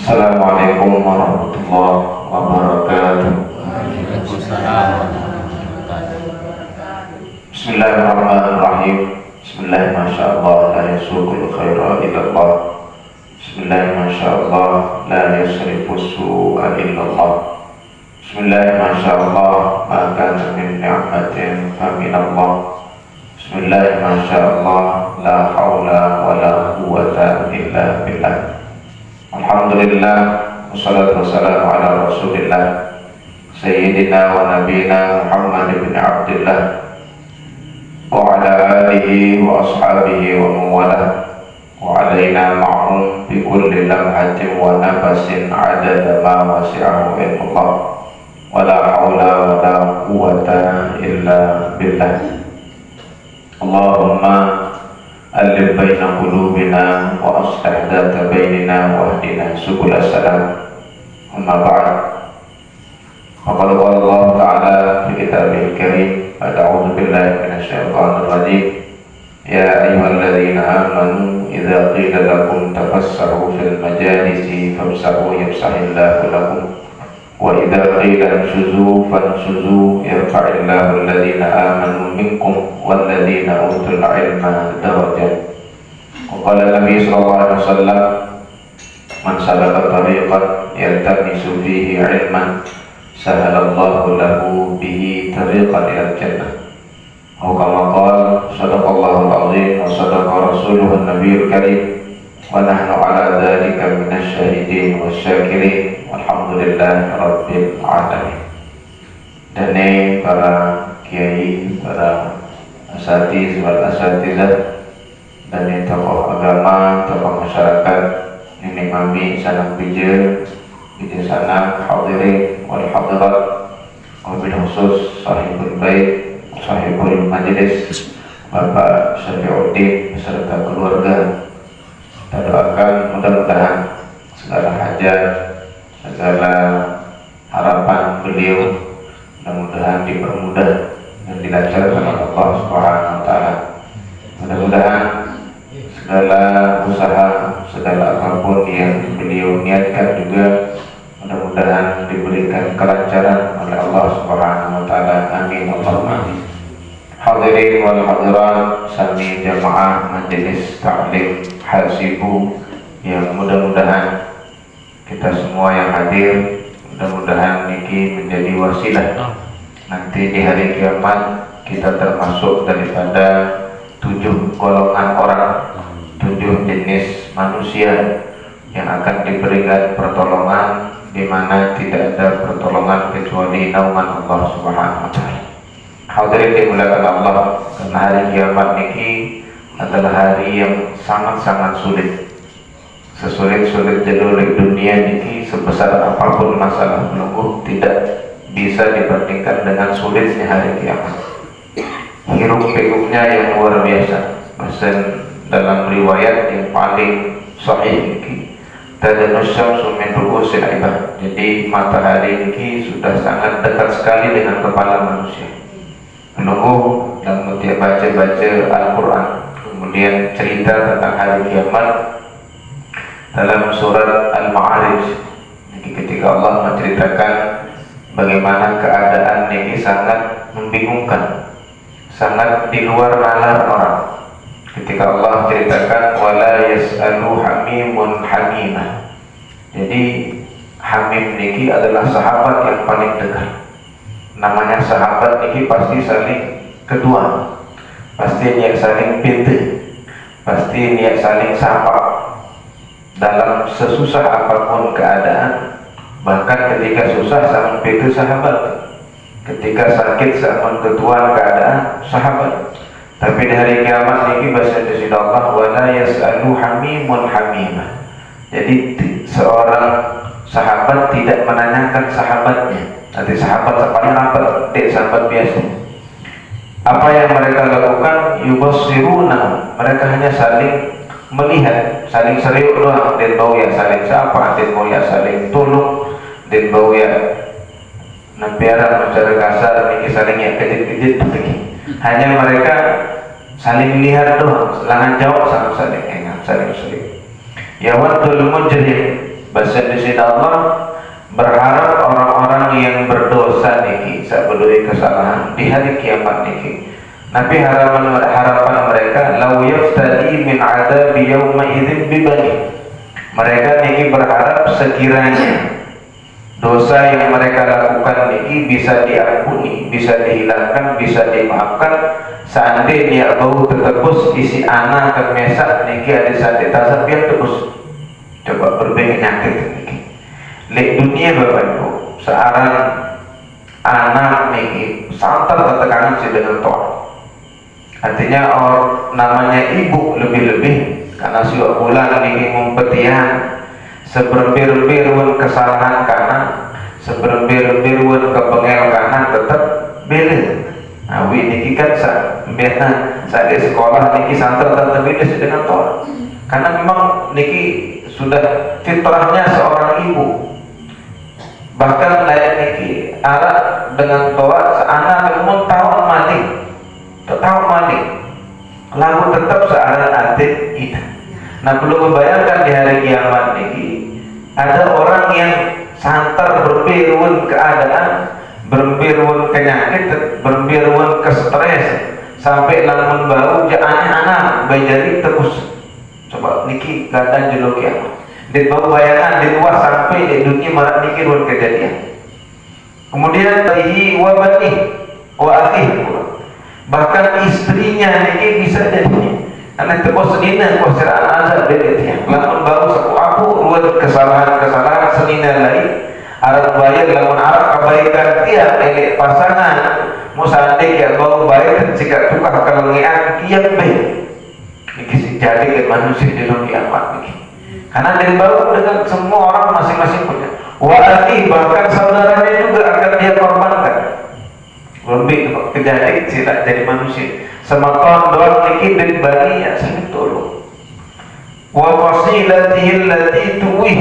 Assalamualaikum warahmatullahi wabarakatuh. Bismillahirrahmanirrahim. Bismillah, masyaallah, la yasukul khaira illallah. Bismillah, masyaallah, la yasrifu su'a illallah. Bismillah, masyaallah, ma kana min ni'matin fa minallah. Bismillah, masyaallah, la haula wa la quwwata illa billah. Alhamdulillah, wassalatu wassalamu ala rasulillah Sayyidina wa nabiyina Muhammad ibn Abdullah wa ala alihi wa ashabihi wa mawalah wa alaina ma'hum bi kulli lamhatin wa nafasin adada ma wasi'ahu ilmullah wa la hawla wa la quwwata illa billah. Allahumma alif baina qulubina wa aslih dhata bainina wa hdina subul salam. Amma ba'd. Faqad qala Allah Ta'ala fi kitabihil karim, a'udzu billahi minasy syaithanir rajim. Ya ayyuhalladzina amanu idza qila lakum tafassahu fil majalisi famsahu yafsahillahu lakum wa idza qila inshuzu fanshuzu yarfa'illahu alladhina amanu minkum walladzina utul ilma darajat. Wa qala Nabi sallallahu alaihi wasallam, man salaka tariqan yaltamisu fihi ilman sahalallahu lahu bihi tariqan ilal jannah. Aw kama qala sadaqallahul azim wa sadaqa rasuluhun nabiyul karim wa nahnu ala dzalika minasy syahidin wasyakirin walhamdulillahi rabbil alamin. Dene para kiai, para asatiz wal asatizah, dan tokoh agama, tokoh masyarakat, nenek mami, sanak bijil, bijil sanak, hadirin wal hadirat, wabil khusus sahibul bait, sahibul majlis, Bapak Syafi'uddin beserta keluarga. Kita doakan mudah-mudahan segala hajat, segala harapan beliau mudah-mudahan dipermudah dan dilancarkan oleh Allah Subhanahu wa taala. Mudah-mudahan segala usaha, segala apapun yang beliau niatkan juga mudah-mudahan diberikan kelancaran oleh Allah Subhanahu wa taala. Amin Allahumma amin. Hadirin wal hadirat sami jamaah majelis ta'lim hasibu yang mudah-mudahan kita semua yang hadir, mudah-mudahan niki menjadi wasilah nanti di hari kiamat kita termasuk daripada 7 golongan orang, 7 jenis manusia yang akan diberikan pertolongan di mana tidak ada pertolongan kecuali naungan Allah Subhanahu wa taala. Hadirin dimuliakan Allah, karena hari kiamat niki adalah hari yang sangat-sangat sulit. Sesulit-sulit jalur dunia niki, sebesar apapun masalah menunggu, tidak bisa dibandingkan dengan sulitnya hari kiamat. Hiruk pikuknya yang luar biasa. Bahkan dalam riwayat yang paling sahih niki, tadanus syamsu min ru'usil ibad. Jadi matahari niki sudah sangat dekat sekali dengan kepala manusia. Menunggu dan baca Al-Quran, kemudian cerita tentang hari kiamat dalam surat Al-Ma'arij. Ketika Allah menceritakan bagaimana keadaan ini sangat membingungkan, sangat di luar nalar orang. Ketika Allah ceritakan wala yas'alu hamimun hamimah. Jadi hamim niki adalah sahabat yang paling dekat. Namanya sahabat niki pasti saling kedua, pasti niat saling pintu, pasti niat saling sapa dalam sesusah apapun keadaan. Bahkan ketika susah sama pintu sahabat, ketika sakit sama ketuaan keadaan sahabat. Tapi di hari kiamat niki bahasa Indonesia Allah wala yas'alu hamimun hamimah. Jadi seorang sahabat tidak menanyakan sahabatnya. Nanti sahabat paling rapat, sahabat biasa. Apa yang mereka lakukan? Yubassiruna, mereka hanya saling melihat, saling serius doang. Dan bau ya saling sapa, dan bau ya saling tolong, dan bau ya nampiara secara kasar, ini saling ya kejit-kejit begini. Hanya mereka saling lihat doang, selangan jawab sama saling ingat, saling serius. Ya wadul mujrim, Bahasa di sini Allah berharap orang-orang yang berdosa niki sabedoi kesalahan di hari kiamat niki. Nabi harapan mereka lau yaftadi min adabi yauma idzin bibani. Mereka niki berharap sekiranya dosa yang mereka lakukan niki bisa diampuni, bisa dihilangkan, bisa dimaafkan. Seandainya bau tetebus isi anak ke mesak niki ada sate tasab yang tebus. Coba berbeda nyakit niki. Lek dunia Bapak Ibu, seorang anak niki santar ketekanan si dengan toa. Artinya namanya ibu lebih-lebih karena siwa bulan niki mumpetian seberbir-birun kesalahan kanan, seberbir-birun kepengel kanan tetap bela. Nah, niki kan saat di sekolah niki santar tetap beda dengan toa. Karena memang niki sudah fitrahnya seorang ibu. Bahkan layak niki arak dengan toa seanak umum tahu mati, lalu tetap searan atik itu. Nah, perlu membayangkan di hari kiamat niki ada orang yang santar berbirun keadaan, berbirun penyakit, berbirun ke stres sampai lamun bau jangan anak jadi terus. Coba niki kadang jelo kiamat. Di bawah bayangan di luar sampai di dunia marat niki ruang kejadian. Kemudian tadi wabani wa akhi, bahkan istrinya niki bisa jadi karena tebos senina kuasiraan azab dari dia. Lamun bau saku aku ruang kesalahan senina lain. Arab bayar lamun arab kebaikan dia elek pasangan. Musande ya bau bayar jika tukar kelengian kian baik. Niki jadi ke manusia di dunia kiamat niki. Karena dari bau dengan semua orang masing-masing punya. Wa'ati bahkan saudaranya juga akan dia korbankan. Lebih kejadian tidak jadi manusia. Sematon doang niki dan bani yang sangat tolong. Wa fasilatihi allati tuwih,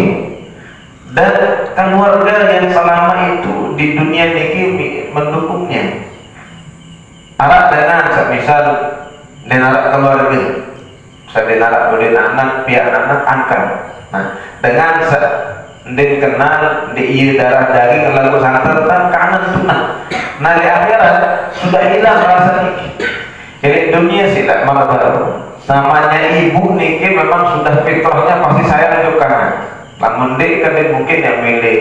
dan keluarga yang selama itu di dunia niki mendukungnya. Anak dengan semisal dan anak keluarga. Saudara boleh anak pihak anak angkat. Nah, dengan den kenal di darah daging lalu santan kanan tunang. Nah, di akhirat sudah hilang rasa niki. Jadi dunia tidak malah baru. Namanya ibu niki memang sudah fitrahnya pasti sayang untuk kanan. Namun dek kan mungkin yang milih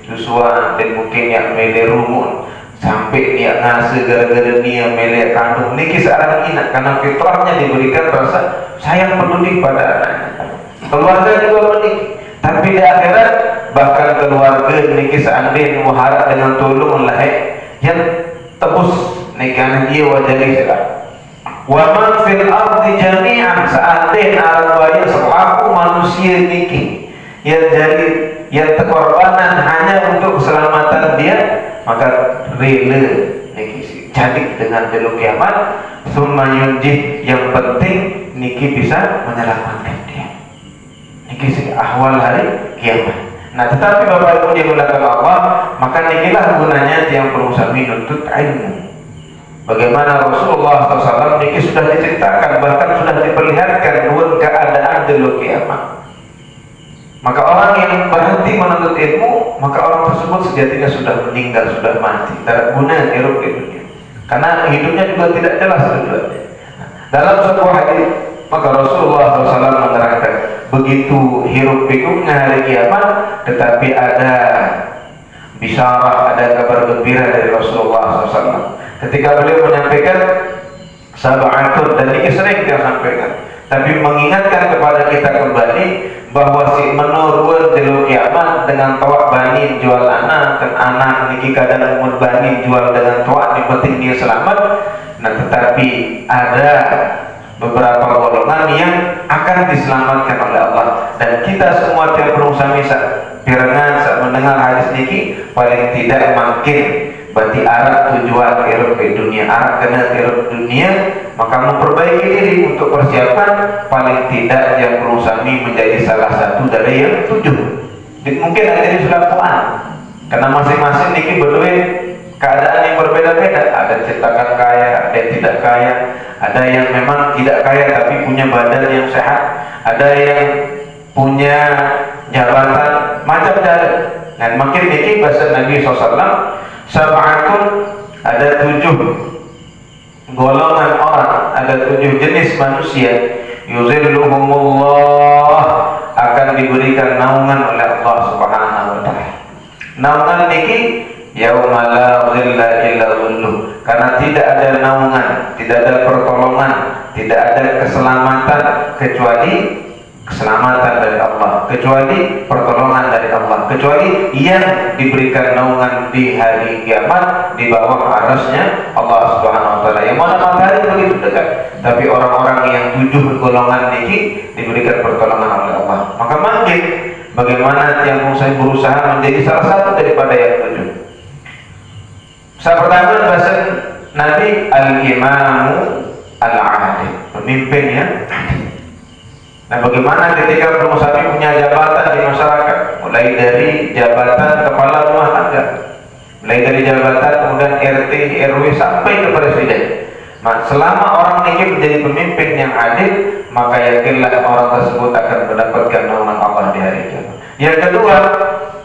susuan, dan mungkin yang milih rumun. Sampai dia ngasih gara-gara dia melihat kandung niki seorang inak karena fitrahnya diberikan rasa sayang peduli pada anaknya. Keluarga juga meniki, tapi di akhirat bahkan keluarga niki seandainya muharap dengan tolong lahir yang tebus niki anak dia wajah dia. Wa man fil ardi jami'an, seandainya alam bayar selaku manusia niki yang terkorbanan hanya untuk keselamatan dia, maka rela niki jadi dengan jalur kiamat summa yunjih, yang penting niki bisa menyelamatkan dia. Niki ahwal hari kiamat. Nah, tetapi Bapak Ibu yang dimuliakan Allah, maka nikilah gunanya yang pengusaha menuntut ilmu. Bagaimana Rasulullah SAW niki sudah diceritakan, bahkan sudah diperlihatkan dua keadaan jalur kiamat. Maka orang yang berhenti menuntut ilmu, maka orang tersebut sejatinya sudah meninggal, sudah mati. Tidak guna hidup di dunia. Karena hidupnya juga tidak jelas tujuannya. Dalam sebuah hadis, maka Rasulullah SAW menerangkan, begitu hidup pikuknya hari kiamat, tetapi ada bisyarah, ada kabar gembira dari Rasulullah SAW. Ketika beliau menyampaikan sab'atun, dan ini sering dia sampaikan, tapi mengingatkan kepada kita kembali bahwa si menurun jalur kiamat dengan tawak bani jual anak, dan anak niki kadang umur bani jual dengan tawak, yang penting dia selamat. Nah, tetapi ada beberapa golongan yang akan diselamatkan oleh Allah, dan kita semua tiap berusaha misal pirangan saat mendengar hadis niki paling tidak makin berarti arah tujuan hidup di dunia, arah kena hidup dunia, maka memperbaiki diri untuk persiapan paling tidak yang berusaha menjadi salah satu dari yang 7. Mungkin ada yang sudah puan, karena masing-masing niki berduit keadaan yang berbeda-beda. Ada cetakan kaya, ada yang tidak kaya, ada yang memang tidak kaya tapi punya badan yang sehat, ada yang punya jabatan macam jalan. Dan makin niki bahasa Nabi SAW, sab'atun, ada 7 golongan orang, ada 7 jenis manusia, yuzilluhumullah, akan diberikan naungan oleh Allah Subhanahu wa taala. Naungan niki yauma la dhilla illa dhilluh, karena tidak ada naungan, tidak ada pertolongan, tidak ada keselamatan kecuali keselamatan dari Allah, kecuali pertolongan dari Allah, kecuali yang diberikan naungan di hari kiamat di bawah arasnya Allah Subhanahu wa taala. Yang mana matahari begitu dekat, tapi orang-orang yang 7 golongan niki diberikan pertolongan oleh Allah. Maka makin bagaimana yang saya berusaha menjadi salah satu daripada yang 7. Saya pertama bahasa Nabi al-imamu al-adil, pemimpin yang adil. Nah, bagaimana ketika pengusaha punya jabatan di masyarakat, mulai dari jabatan kepala rumah tangga, mulai dari jabatan kemudian RT, RW sampai ke presiden. Nah, selama orang ini menjadi pemimpin yang adil, maka yakinlah orang tersebut akan mendapatkan naungan Allah di hari kiamat. Yang kedua,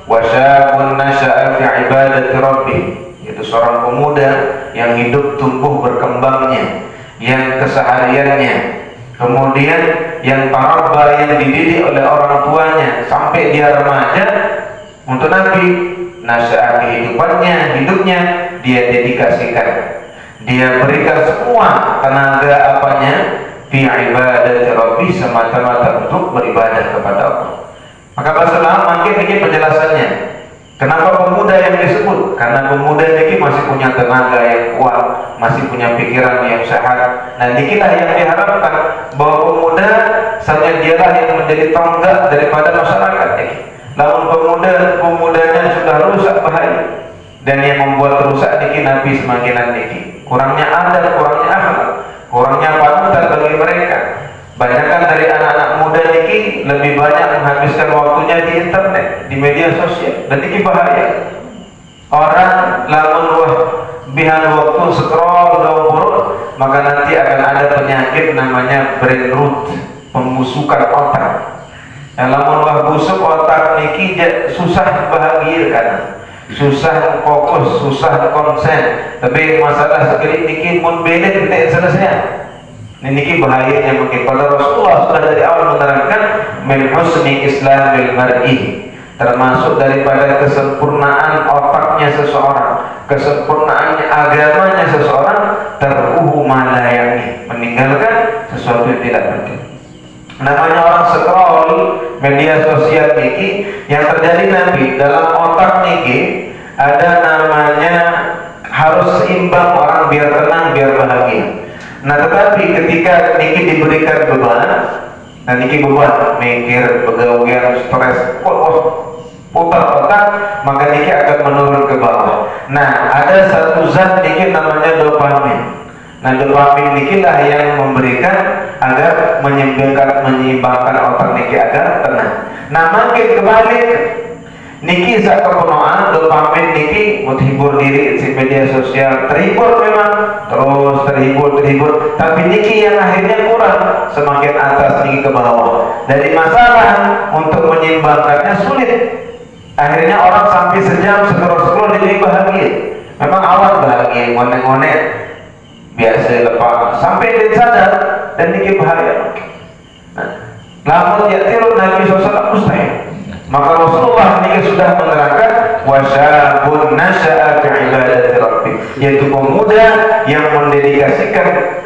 wasyabun nasya'a fi ibadati rabbih, yaitu seorang pemuda yang hidup tumbuh berkembangnya, yang kesehariannya, kemudian yang tarabba, yang dididik oleh orang tuanya sampai dia remaja. Untuk Nabi, nasya'a kehidupannya, hidupnya dia dedikasikan, dia berikan semua tenaga apanya fi ibadati rabbi, semata-mata untuk beribadah kepada Allah. Maka Rasulullah makin ini penjelasannya. Kenapa pemuda yang disebut? Karena pemuda ini masih punya tenaga yang kuat, masih punya pikiran yang sehat. Nah, inilah yang diharapkan, bahwa pemuda saja dialah yang menjadi tonggak daripada masyarakat ini. Namun pemudanya sudah rusak, bahaya. Dan yang membuat rusak niki Nabi semakin niki kurangnya adab, kurangnya akhlak, kurangnya panutan bagi mereka. Banyakkan dari anak-anak muda niki lebih banyak menghabiskan waktunya di internet, di media sosial, dan niki bahaya. Orang lamun bihan waktu scroll download, maka nanti akan ada penyakit namanya brain rot, pembusukan otak. Yang lamun busuk otak niki susah bahagia kan, susah fokus, susah konsen. Tapi masalah sekali niki mun beda tidak selesai. Niki bahayanya mungkin. Pada Rasulullah sudah dari awal menerangkan min husni islamil mar'i, termasuk daripada kesempurnaan otaknya seseorang, kesempurnaan agamanya seseorang, terhuhu malayani, meninggalkan sesuatu yang tidak penting. Namanya orang scroll media sosial niki, yang terjadi Nabi dalam otak niki ada namanya harus seimbang, orang biar tenang, biar bahagia. Nah, tetapi ketika niki diberikan beban, nah niki beban, mikir, begawian, stres, putar otak, maka niki akan menurun ke bawah. Nah, ada satu zat niki namanya dopamin. Nah, dopamin niki lah yang memberikan agar menyeimbangkan otak niki agar tenang. Nah, makin kebalik niki saat kepenuhan dopamin niki menghibur diri di media sosial, terhibur memang, terus terhibur, tapi niki yang akhirnya kurang, semakin atas niki ke bawah. Dari masalah untuk menyeimbangkannya sulit. Akhirnya orang sampai sejam scroll jadi bahagia. Memang awal bahagia, ngonek-ngonek biasa lepas, sampai dia sadar dan niki bahaya. Nah, lamun yatiru Nabi SAW mustahil. Maka Rasulullah ini sudah menerangkan wasyabun nasya'a fi ibadati rabbi, yaitu pemuda yang mendedikasikan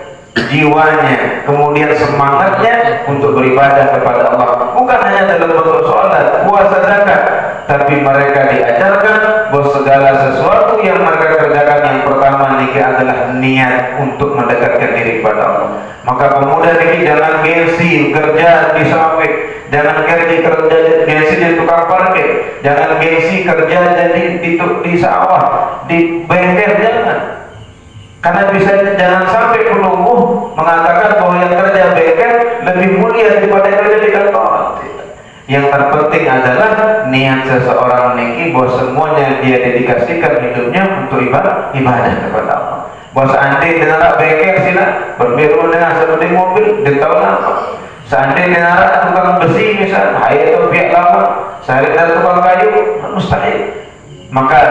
jiwanya, kemudian semangatnya untuk beribadah kepada Allah, bukan hanya dalam bentuk sholat, puasa, zakat, tapi mereka diajarkan bahwa segala sesuatu yang mereka kerjakan, yang pertama niki adalah niat untuk mendekatkan diri kepada Allah. Maka pemuda ini jangan gengsi kerja di sawit, jangan gengsi kerja di tukang parkir, jangan gengsi kerja jadi di sawah, di bengkel, jangan. Karena bisa jangan sampai pelumpuh mengatakan bahwa yang kerja bengkel lebih mulia daripada yang kerja di kantor. Yang terpenting adalah niat seseorang niki bahwa semuanya dia dedikasikan hidupnya untuk ibadah kepada Allah. Bahwa seandainya dia bengkel sila berbiru dengan seperti mobil, dia tahu apa. Seandainya dia tukang besi misalnya, itu pihak lama. Sehari dari tukang kayu mustahil. Maka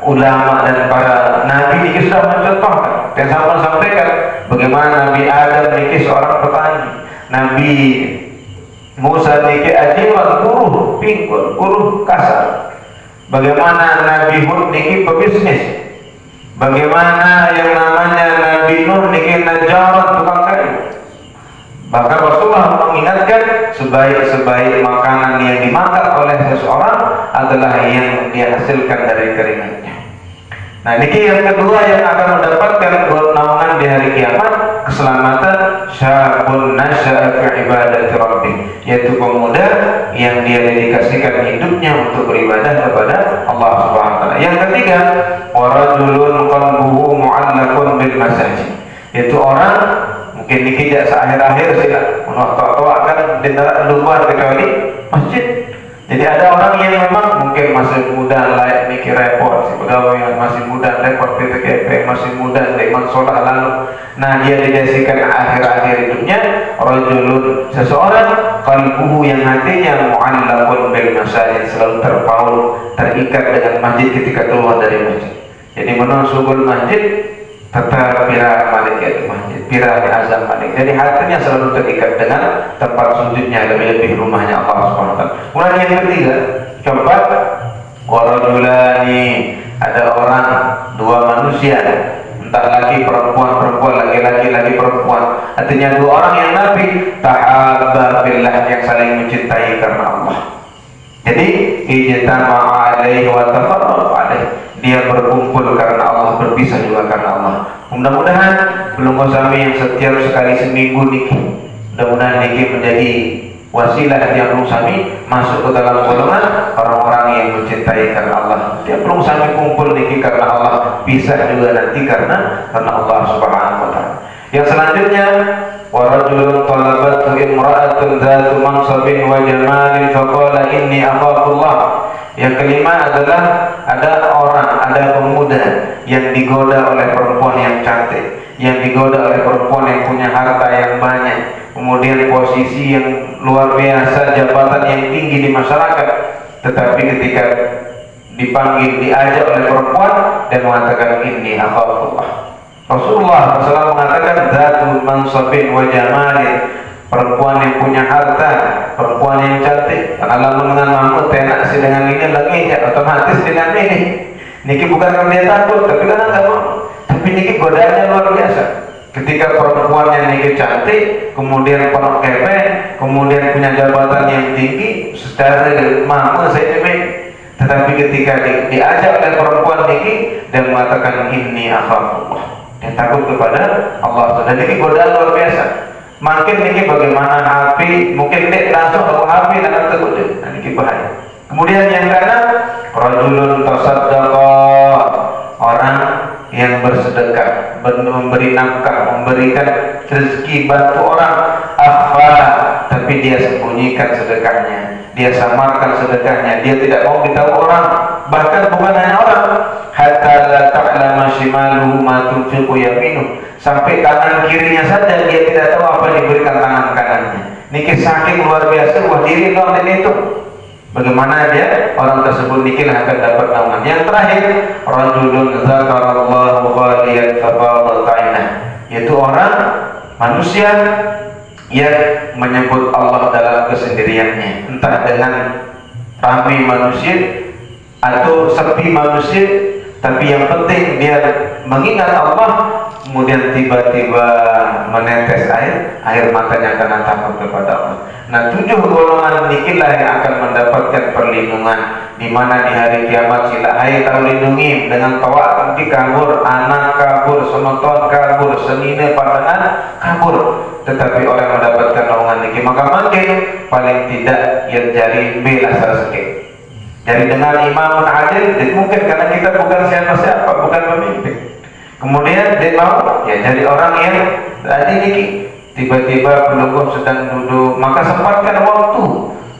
ulama dan para nabi ini sudah mencontohkan dan sampaikan bagaimana Nabi Adam ini seorang petani, Nabi Musa ini ajiran buruh pinggul, buruh kasar. Bagaimana Nabi Hud ini pebisnis. Bagaimana yang namanya Nabi Nuh ini najaran tukang kayu. Bahkan Rasulullah mengingatkan sebaik-sebaik makanan yang dimakan oleh seseorang adalah yang dia hasilkan dari keringatnya. Nah, ini yang kedua yang akan mendapatkan naungan di hari kiamat, keselamatan syabun nasya'a fi ibadati rabbih, yaitu pemuda yang dia dedikasikan hidupnya untuk beribadah kepada Allah Subhanahu wa taala. Yang ketiga, wa rajulun qalbuhu mu'allaqun bil masajid, yaitu orang mungkin dikijak seakhir-akhir sila menolak akan dindarat luar kecuali masjid. Jadi ada orang yang memang mungkin masih muda layak mikir repot, si pegawai yang masih muda repot PTKP, masih muda iman sholat lalu. Nah, dia didedikasikan akhir-akhir hidupnya rajulun, seseorang qalbuhu yang hatinya mu'allaqun bil masajid, selalu terpaut, terikat dengan masjid ketika keluar dari masjid. Jadi menusukul masjid tetap pira malaikat masjid, pira azam malik. Jadi hatinya selalu terikat dengan tempat sujudnya, lebih rumahnya Allah Subhanahu wa taala. Kemudian yang ketiga, keempat, warajulani, ada orang, dua manusia, entah laki perempuan, laki-laki perempuan. Artinya dua orang yang nabi tahabba billah, yang saling mencintai karena Allah. Jadi ijtama'a alaihi wa tafarraqu alaihi, dia berkumpul karena Allah, berpisah juga karena Allah. Mudah-mudahan belum kami yang setiap sekali seminggu niki, mudah-mudahan niki menjadi wasilah yang belum kami masuk ke dalam golongan orang-orang yang mencintai karena Allah. Dia belum kami kumpul niki karena Allah, pisah juga nanti karena Allah Subhanahu wa taala. Yang selanjutnya, wa rajulun talabatu imra'atun dzatu mansabin wa jamalin faqala inni akhafullah. Yang kelima adalah ada orang, ada pemuda yang digoda oleh perempuan yang cantik, yang digoda oleh perempuan yang punya harta yang banyak, kemudian posisi yang luar biasa, jabatan yang tinggi di masyarakat, tetapi ketika dipanggil, diajak oleh perempuan dan mengatakan inni akhafullah. Rasulullah SAW mengatakan dzatu mansabin wa jamalin, perempuan yang punya harta, perempuan yang cantik. Karena lalu dengan mamut tenak si dengan ini lagi ya, otomatis dengan ini. Niki bukan karena dia takut, tapi karena nggak mau. Tapi niki godaannya luar biasa. Ketika perempuan yang niki cantik, kemudian penuh kepeng, kemudian punya jabatan yang tinggi, secara mampu saya demi. Tetapi ketika diajak oleh perempuan niki dan mengatakan ini akhafullah, dia takut kepada Allah. Dan niki godaan luar biasa. Makin ini bagaimana HP, mungkin dia langsung bawa HP dan tergoda. Nah, ini bahaya. Kemudian yang keenam, rajulun tasaddaqa, orang yang bersedekah, memberi nafkah, memberikan rezeki, bantu orang, akhfa, tapi dia sembunyikan sedekahnya, dia samarkan sedekahnya, dia tidak mau beritahu orang, bahkan bukan hanya orang, hatta la ta'lama shimaluhu ma tunfiqu yaminuhu, sampai tangan kirinya saja dia tidak tahu apa yang diberikan tangan kanannya. Niki saking luar biasa, wah diri dong dan itu. Bagaimana dia orang tersebut niki akan dapat naungan. Yang terakhir, rajulun zakarallahu khaliyan fafadat ainah, yaitu orang manusia yang menyebut Allah dalam kesendiriannya, entah dengan ramai manusia atau sepi manusia, tapi yang penting dia mengingat Allah. Kemudian tiba-tiba menetes air matanya karena takut kepada Allah. Nah, 7 golongan nikilah yang akan mendapatkan perlindungan, di mana di hari kiamat sila hai tahu lindungi dengan tawa nanti kabur, anak kabur, semeton kabur, senine pandangan kabur. Tetapi orang mendapatkan naungan niki maka makin paling tidak yang jari bela sedikit. Jadi dengan imamun adil, mungkin karena kita bukan siapa-siapa, bukan pemimpin. Kemudian dia mau ya jadi orang yang tadi niki tiba-tiba pelunggup sedang duduk, maka sempatkan waktu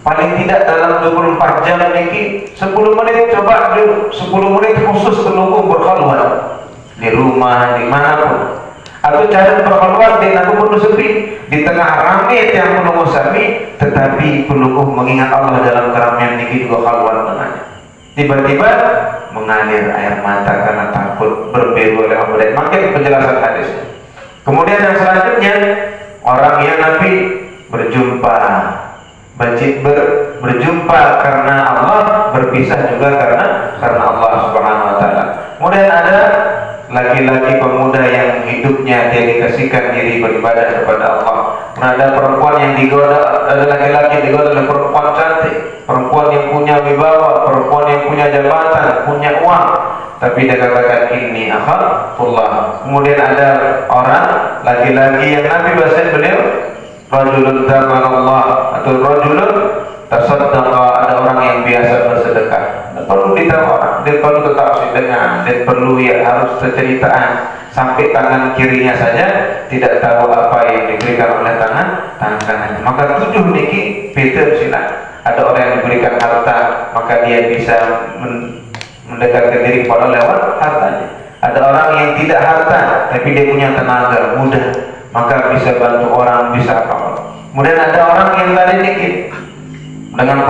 paling tidak dalam 24 jam niki 10 menit, coba 10 menit khusus pelunggup berkhulwat di rumah, dimanapun, atau cari berkhulwat di aku perlu sepi di tengah ramai yang penunggu sami, tetapi penunggu mengingat Allah dalam keramaian niki juga khalwat dengannya. Tiba-tiba mengalir air mata karena takut berberu oleh Allah. Makin penjelasan hadis. Kemudian yang selanjutnya, orang yang Nabi berjumpa berjumpa karena Allah, berpisah juga karena Allah Subhanahu wa taala. Kemudian ada laki-laki pemuda yang hidupnya dia dikasihkan diri beribadah kepada Allah. Nah, ada perempuan yang digoda, ada laki-laki yang digoda oleh perempuan cantik, perempuan yang punya wibawa, perempuan yang punya jabatan, punya uang, tapi dia katakan ini akhafullah. Kemudian ada orang laki-laki yang Nabi bahasa beliau rajulun dzakarallah atau rajulun tasaddaqa, ada orang yang biasa bersedekah. Tidak perlu ditahu orang, dia perlu tetap sedekah, dia perlu ya harus cerceritaan sampai tangan kirinya saja tidak tahu apa yang diberikan oleh tangan kanannya. Maka 7 niki Peter sila. Ada orang yang diberikan harta, maka dia bisa mendekatkan diri kepada lewat hartanya. Ada orang yang tidak harta, tapi dia punya tenaga, mudah, maka bisa bantu orang, bisa apa. Kemudian ada orang yang tadi dikit dengan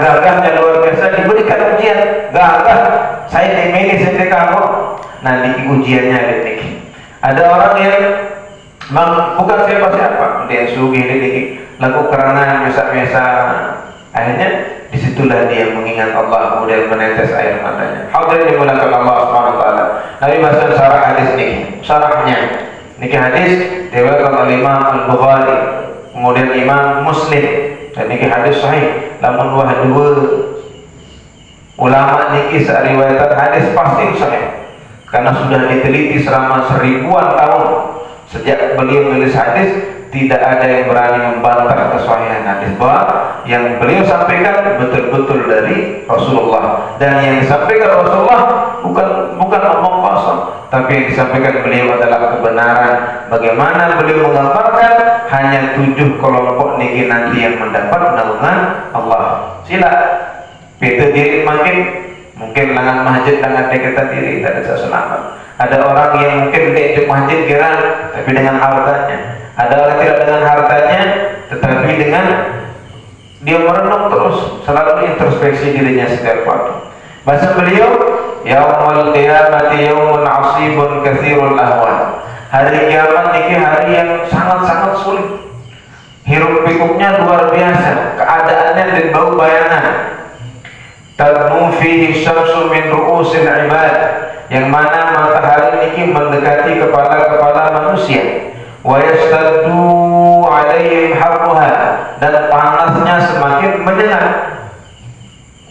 gagahnya luar biasa diberikan ujian, gagah saya dimilih sendiri kamu. Nah, di ujiannya dikit. Ada orang yang bukan siapa-siapa, dia sugih dikit, laku kerangan biasa-biasa. Akhirnya disitulah dia mengingat Allah, kemudian menetes air matanya. Hadirin dimulakan Allah Subhanahu wa taala. Nabi bahasa syarah hadis niki. Syarahnya niki hadis diriwayatkan oleh Imam Al-Bukhari, kemudian Imam Muslim, dan niki hadis sahih. Lamun wah dua ulama niki riwayat hadis pasti sahih. Karena sudah diteliti selama 1000-an tahun sejak beliau menulis hadis, tidak ada yang berani membantah kesahihan hadis, bahwa yang beliau sampaikan betul-betul dari Rasulullah, dan yang disampaikan Rasulullah bukan omong kosong, tapi yang disampaikan beliau adalah kebenaran. Bagaimana beliau menggambarkan hanya 7 kelompok niki nanti yang mendapat naungan Allah. Sila beda diri mungkin langan masjid dengan kita diri tidak bisa selamat. Ada orang yang mungkin di masjid kira tapi dengan hartanya. Ada orang tidak dengan hartanya, tetapi dengan dia merenung terus, selalu introspeksi dirinya setiap waktu. Bahasa beliau, yaumul qiyamati yaumun 'asibun katsirul ahwal. Hari kiamat ini hari yang sangat-sangat sulit. Hiruk pikuknya luar biasa, keadaannya dan bau bayangan. Tadnu fihi syamsu min ru'usil ibad, yang mana matahari ini mendekati kepala-kepala manusia. Wa yastaddu 'alaihim harruha, dan panasnya semakin menyengat.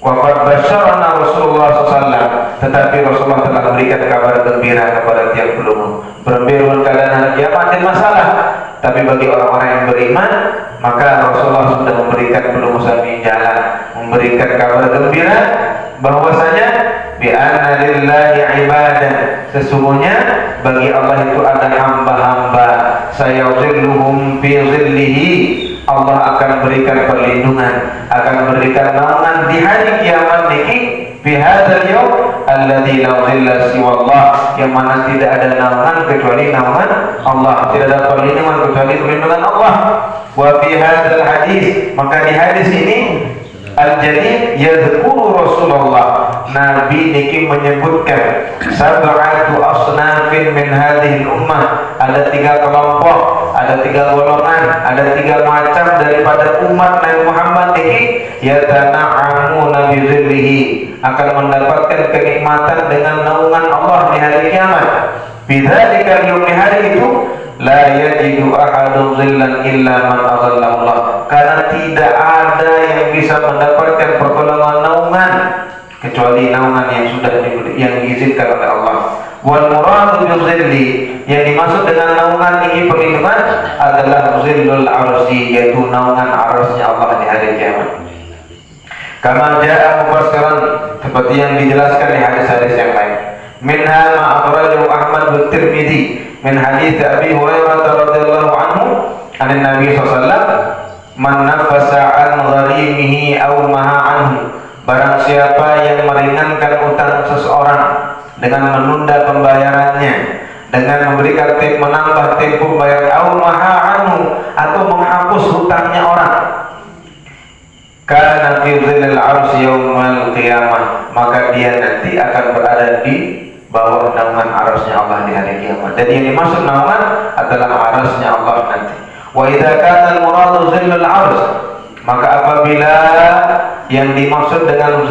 Wa qad basyarana Rasulullah SAW, tetapi Rasulullah telah memberikan kabar gembira kepada tiap pelumur. Berberu keadaan hari kiamat dan masalah, tapi bagi orang-orang yang beriman, maka Rasulullah sudah memberikan pelumur sami jalan, memberikan kabar gembira bahwasanya bi anna lillahi ibadan, sesungguhnya bagi Allah itu ada hamba-hamba, sayazilluhum fi zillihi, Allah akan berikan perlindungan, akan berikan naungan di hari kiamat niki, fi hadzal yaum alladzi la dhilla siwallah, yang mana tidak ada naungan kecuali naungan Allah, tidak ada perlindungan kecuali perlindungan Allah. Wa fi hadzal hadis, maka di hadis ini al-jadid yadhkuru Rasulullah, Nabi niki menyebutkan sab'atu asnafin min hadhihi ummah, ada 3 kelompok, ada 3 golongan, ada 3 macam daripada umat Nabi Muhammad niki, yatana'amuna bi zillihi, akan mendapatkan kenikmatan dengan naungan Allah di hari kiamat. Bidzalika al-yawm, hari itu la yajidu ahadun zillan illa man adallahu Allah, karena tidak ada yang bisa mendapatkan pertolongan naungan kecuali naungan yang sudah yang diizinkan oleh Allah. Wal muradu bi zilli, yang dimaksud dengan naungan ini perlindungan adalah zillul arsy, yaitu naungan arsy-Nya Allah di hari kiamat. Kama jaa mufassiran, seperti yang dijelaskan di hadis-hadis yang lain. Minha ma akhrajahu Ahmad bin Tirmidzi min hadits Abi Hurairah radhiyallahu anhu an Nabi sallallahu alaihi wasallam, man nafasa an gharimihi aw maha anhu, barang siapa yang meringankan utang seseorang dengan menunda pembayarannya dengan memberikan menambah tempo bayar au maha'anu atau menghapus hutangnya orang. Kana fi dhillil 'arsy yaumal qiyamah, maka dia nanti akan berada di bawah naungan arasnya Allah di hari kiamat. Dan yang dimaksud naungan adalah arasnya Allah nanti. Wa idza kana al-muradu dhillul 'arsy, maka apabila yang dimaksud dengan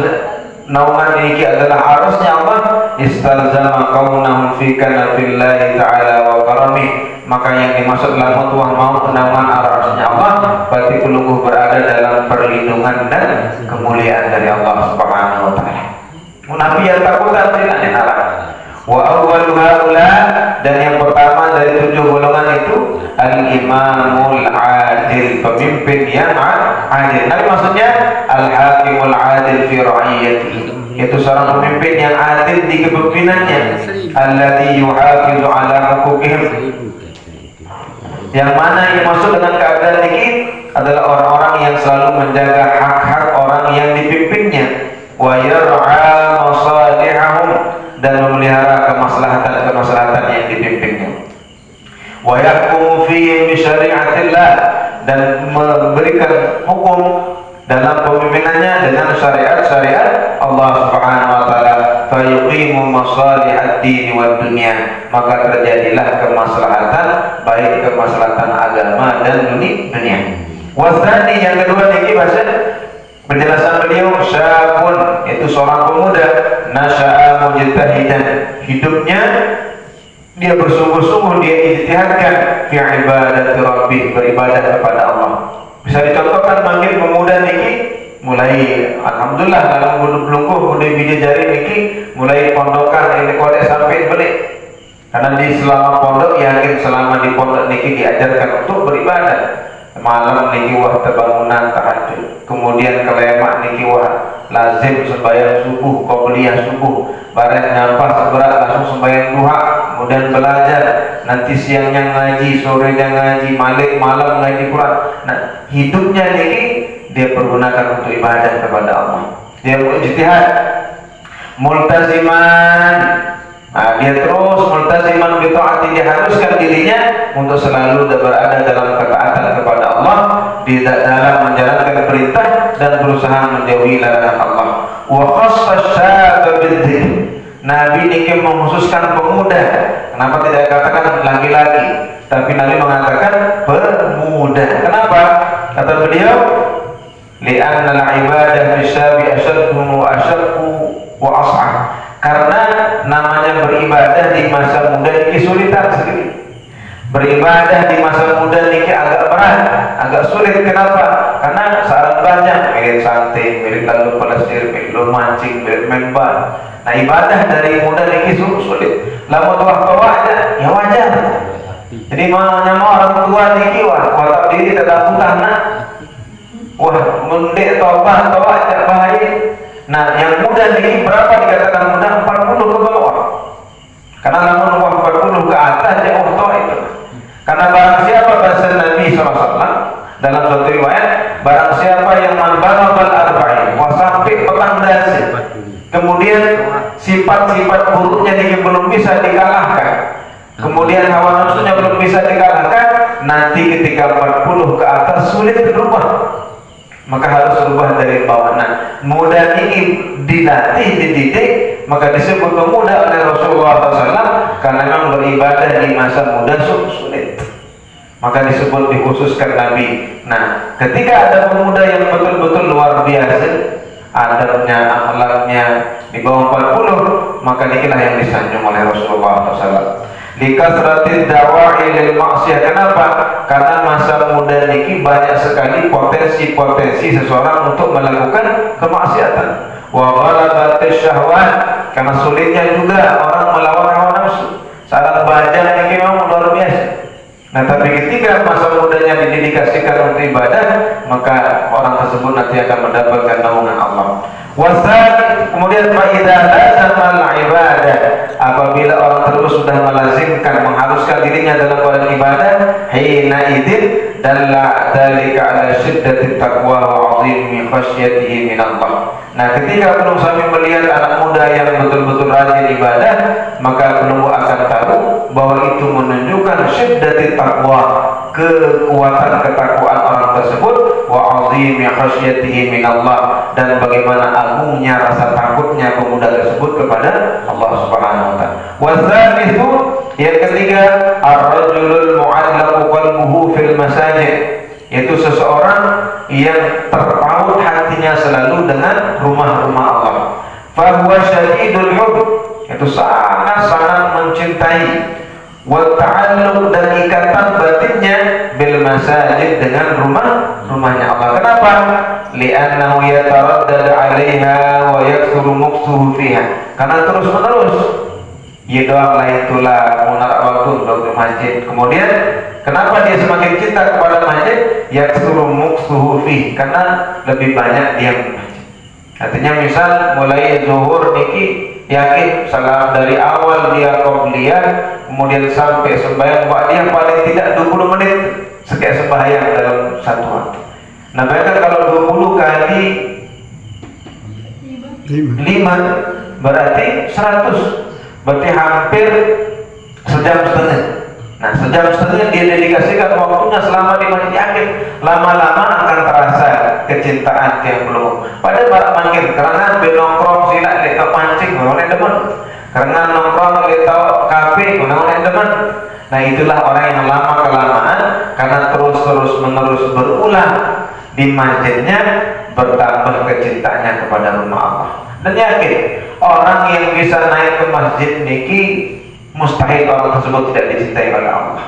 naungan ini adalah arasnya Allah, istalzama qaunahum fi kanafillahi ta'ala wa karami, maka yang dimaksud lamun tuah mau naungan arasnya Allah berarti pelungguh berada dalam perlindungan dan kemuliaan dari Allah Subhanahu wa taala. Nabi yang takutan tidak neraka. Wa awwalu haula, dan yang pertama dari 7 golongan itu al-imamul adil, pemimpin yang adil. Nabi maksudnya al-hakimul adil fi ra'iyatihi, yaitu seorang pemimpin yang adil di kepemimpinannya, alladzi yuhafizu ala huquqihim, yang mana yang masuk dengan keadaan ini adalah orang-orang yang selalu menjaga hak-hak orang yang dipimpinnya, wa yar'a masalihahum, dan memelihara kemaslahatan yang dipimpinnya, wa yahkumu fihi bi syari'atillah, dan memberikan hukum dalam pemimpinannya dengan syariat Allah Subhanahu wa taala. Fa yuqimu masalihad din wad dunya, maka terjadilah kemaslahatan, baik kemaslahatan agama dan dunia. Wasani, yang kedua niki bahasa penjelasan beliau, syabun, itu seorang pemuda, nasya'a mujtahidan, hidupnya dia bersungguh-sungguh, dia ijtihadkan fi ibadati rabbih, beribadah kepada Allah. Bisa dicontohkan mungkin pemuda niki mulai alhamdulillah dalam belungkuh udah biji jari niki mulai pondokan ini kodek sampai beli, karena di selama pondok yakin selama di pondok niki diajarkan untuk beribadah. Malam niki wah terbangunan tahajud, kemudian kelemak niki wah lazim sembahyang subuh, qobliyah subuh, bareng nyampah seberat langsung sembahyang duha, kemudian belajar, nanti siangnya ngaji, sorenya ngaji, malam ngaji Quran. Nah, hidupnya niki dia pergunakan untuk ibadah kepada Allah. Dia ijtihad, multaziman. Nah, dia terus multaziman bi taati, dia haruskan dirinya untuk selalu berada dalam ketaatan kepada Allah, di dalam menjalankan perintah dan berusaha menjauhi larangan Allah. Wa khassa syaba bidzikr, Nabi niki mengkhususkan pemuda. Kenapa tidak katakan laki-laki, tapi Nabi mengatakan pemuda. Kenapa? Kata beliau, li'anna al-ibadah bisyabi asyaddu wa as'ab, karena namanya beribadah di masa muda ini kesulitan sekali. Beribadah di masa muda ini agak berat, agak sulit. Kenapa? Karena saran banyak, mirip santai, mirip lalu pelesir, mirip mancing, mirip main bal. Nah, ibadah dari muda ini sulit. Lama tua-tua aja, ya wajar. Jadi mau orang tua ini wah diri tidak tanah, wah mendek tobat aja bahaya. Nah, yang muda ini berapa dikatakan muda? 40 ke bawah. Karena namun 40 ke atas dia itu. Karena barang siapa bahasa Nabi SAW dalam suatu riwayat, barang siapa yang manbalaghal arba'in, sampai petang dasi, kemudian sifat-sifat buruknya ini belum bisa dikalahkan, kemudian hawa nafsunya belum bisa dikalahkan, nanti ketika 40 ke atas sulit berubah, maka harus berubah dari bawah. Nah, muda ini dilatih, dididik, maka disebut pemuda oleh Rasulullah SAW, karena memang beribadah di masa muda sulit, maka disebut dikhususkan Nabi. Nah, ketika ada pemuda yang betul-betul luar biasa adabnya, akhlaknya di bawah 40, maka inilah yang disanjung oleh Rasulullah SAW. Likasratil dawa'i lil maksiyah. Kenapa? Karena masa muda niki banyak sekali potensi-potensi seseorang untuk melakukan kemaksiatan. Wa ghalabatis syahwat, karena sulitnya juga orang melawan hawa nafsu. Saran baca niki memang luar biasa. Nah, tapi ketika masa mudanya didedikasikan untuk ibadah, maka orang tersebut nanti akan mendapatkan naungan Allah. Wasal, kemudian faidah lazamal ibadah, apabila orang tersebut sudah melazimkan, mengharuskan dirinya dalam keadaan ibadah, hina idzin, dalla dzalika ala syiddati taqwa wa 'azimi khasyatihi min Allah. Nah, ketika penunggu sami melihat anak muda yang betul-betul rajin ibadah, maka penunggu akan tahu bahwa itu menunjukkan syiddati taqwa, kekuatan ketakwaan orang tersebut, wa 'azimi khasyatihi min Allah, dan bagaimana agungnya rasa takutnya pemuda tersebut kepada Allah Subhanahu wa taala. Wa tsalitsu, yang ketiga, ar-rajulul mu'allaqu qalbuhu fil masajid, yaitu seseorang yang terpaut hatinya selalu dengan rumah-rumah Allah. Fahuwa syadidul hubb, itu sangat-sangat mencintai, wa ta'alluq, dan ikatan batinnya bil masajid, dengan rumahnya Allah. Kenapa? Li'annahu yataraddad 'alaiha wa yakthuru muqtuhu fiha, karena terus-menerus ya doang lah itulah menara waktu untuk masjid. Kemudian kenapa dia semakin cinta kepada masjid? Yakthuru muqtuhu fiha, karena lebih banyak dia di masjid. Artinya misal mulai zuhur niki yakin salam dari awal dia qobliyah, kemudian sampai sembahyang ba'diyah paling tidak 20 menit sekian sembahyang dalam satu waktu. Nah, bayangkan kalau 20 kali 5 berarti 100, berarti hampir sejam setengah. Nah, sejam setengah dia dedikasikan waktunya selama di masjid. Yakin lama-lama akan terasa kecintaan yang belum. Pada para mangkir karena nongkrong silak letak pancing oleh teman, karena nongkrong letak kafe oleh teman. Nah, itulah orang yang lama kelamaan karena terus menerus berulang di masjidnya, bertambah kecintaannya kepada rumah Allah. Dan yakin orang yang bisa naik ke masjid niki mustahil orang tersebut tidak dicintai oleh Allah.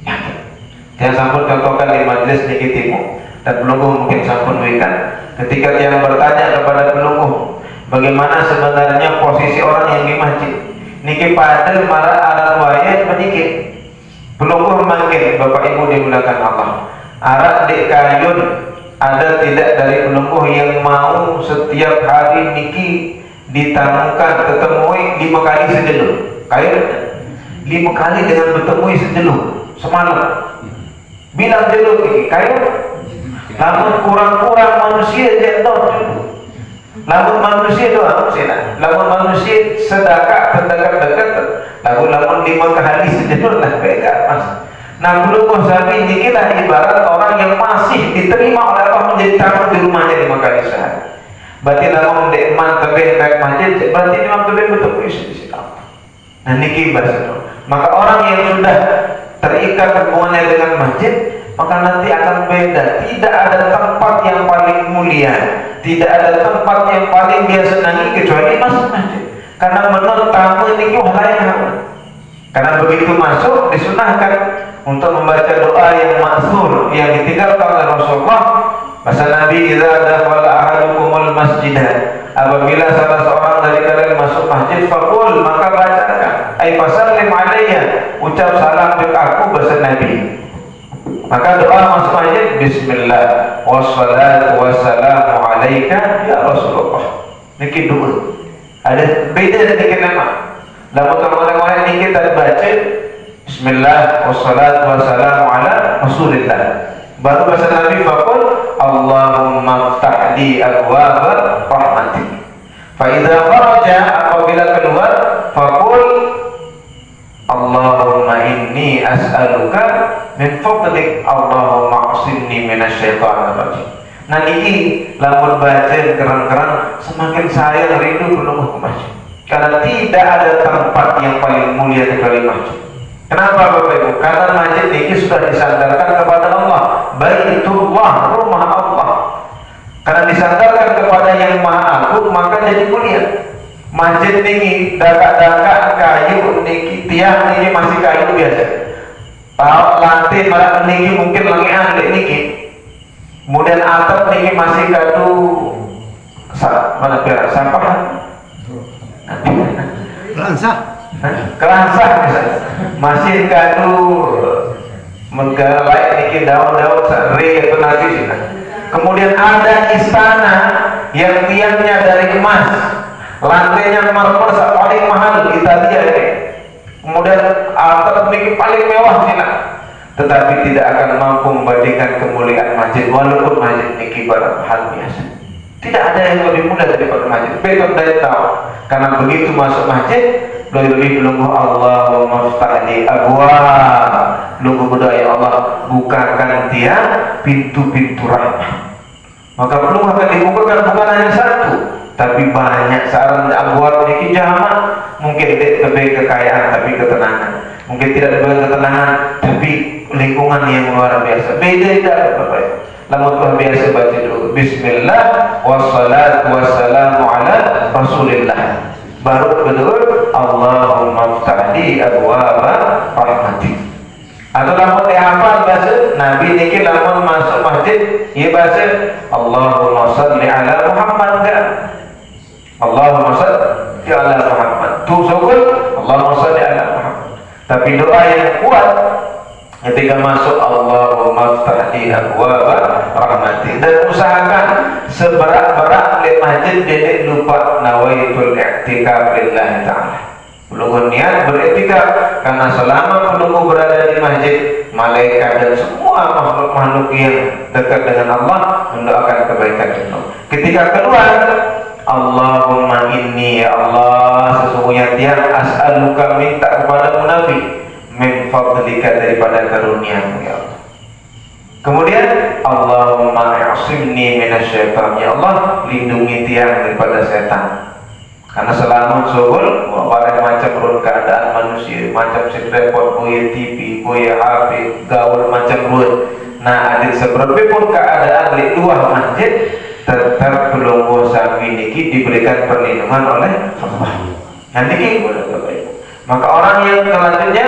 Yakin. Yang sampun contohkan di majelis niki timu dan pelungguh mungkin sampun wikan, ketika dia bertanya kepada pelungguh bagaimana sebenarnya posisi orang yang di masjid niki pada marah alat wayat menikit. Pelungguh mangkin Bapak Ibu dimuliakan Allah, arak di kayun, ada tidak dari pelungguh yang mau setiap hari niki ditamukan ketemui 5 kali sejenuh kayu 5 kali dengan bertemui sejenuh semalam bilang jenuh niki kayu, namun kurang-kurang manusia jatuh dulu, namun manusia doang sila, namun manusia sedekah terdekat-dekat, namun 5 kali sejenuh lah beda mas. Nah, pelungguh sapi ini kita ibarat orang yang masih diterima oleh Allah menjadi tamu di rumahnya 5 kali sehari. Berarti namun dekman tebing kayak masjid, berarti memang tebing betul isi di situ. Nah, niki bahasa. Maka orang yang sudah terikat hubungannya dengan masjid, maka nanti akan beda. Tidak ada tempat yang paling mulia, tidak ada tempat yang paling dia senangi kecuali masjid. Karena menurut tamu niki lain. Karena begitu masuk disunahkan untuk membaca doa yang maksur yang ditinggalkan oleh Rasulullah. Masa Nabi idza dakhala ahadukumul masjidah, apabila salah seorang dari kalian masuk masjid, faqul, maka bacakan ay fasallim alayya, ucap salam ke aku bahasa Nabi. Maka doa masuk masjid, bismillah wassalatu wassalamu alayka ya Rasulullah. Niki doa ada beda dengan nama. Lalu orang-orang ini kita baca bismillah wassalatu wassalamu ala rasulillah, baru bahasa Nabi faqul Allahumma ftah li abwaaba rahmatik, fa idza kharaja, apabila keluar faqul Allahumma inni as'aluka min fadlik Allahumma asimni minasyaitonir rajim. Nah, niki lamun baca kerang-kerang semakin sayang rindu pelungguh ke masjid. Karena tidak ada tempat yang paling mulia kecuali masjid. Kenapa Bapak Ibu? Karena masjid ini sudah disandarkan kepada Allah, Baitullah, rumah Allah. Karena disandarkan kepada yang Maha Agung, maka jadi mulia. Masjid ini dakak-dakak kayu niki, tiang niki masih kayu biasa. Lantai malah niki mungkin lagi ahli niki. Kemudian atap niki masih kadu mana perak sampah. Keransah misalnya masih kadu menggalai niki daun-daun sari atau nanti sih. Kemudian ada istana yang tiangnya dari emas, lantainya marmer paling mahal Italia ini. Kemudian atap niki paling mewah sih. tetapi tidak akan mampu membandingkan kemuliaan masjid, walaupun masjid niki barang hal biasa. Tidak ada yang lebih mulia daripada masjid. Betul dan tahu. Karena begitu masuk masjid, lebih belum Allahumma ftahli abwaab. Belum berdoa, ya Allah, bukakan tiang pintu-pintu rahmat. Maka belum akan dibukakan bukan hanya satu, tapi banyak. Saran abwaab niki jamak. Mungkin lebih kekayaan tapi ketenangan. Mungkin tidak lebih ketenangan tapi lingkungan yang luar biasa. Beda Bapak Ibu. Lamun luar biasa baca dulu bismillah wassalatu wassalamu ala rasulillah. Baru betul Allahumma ftahli abwaaba rahmatik. Atau lamun dihafal bahasa Nabi niki lamun masuk masjid ya bahasa Allahumma salli ala Muhammad enggak? Allahumma salli ala Muhammad. Tu syukur Allahumma salli ala Muhammad. Tapi doa yang kuat ketika masuk Allahumma ftahli abwaaba rahmatik, dan usahakan seberat-berat di masjid tidak lupa nawaitul i'tikaf lillahi ta'ala. Belum niat beriktikaf, karena selama penunggu berada di masjid, malaikat dan semua makhluk-makhluk yang dekat dengan Allah mendoakan kebaikan itu. Ketika keluar, Allahumma inni, ya Allah, sesungguhnya tiang as'aluka, minta kepada Nabi min fadlika, daripada karunia-Mu ya Allah. Kemudian Allahumma i'asimni minasyaitan, ya Allah, lindungi tiang daripada setan. Karena selama suhul barang macam run keadaan manusia, macam repot boya TV, boya HP, gaul macam run. Nah, adik seberapa pun keadaan di luar masjid, tetap belum sampai niki diberikan perlindungan oleh Allah. Nanti boleh Bapak Ibu. Maka orang yang selanjutnya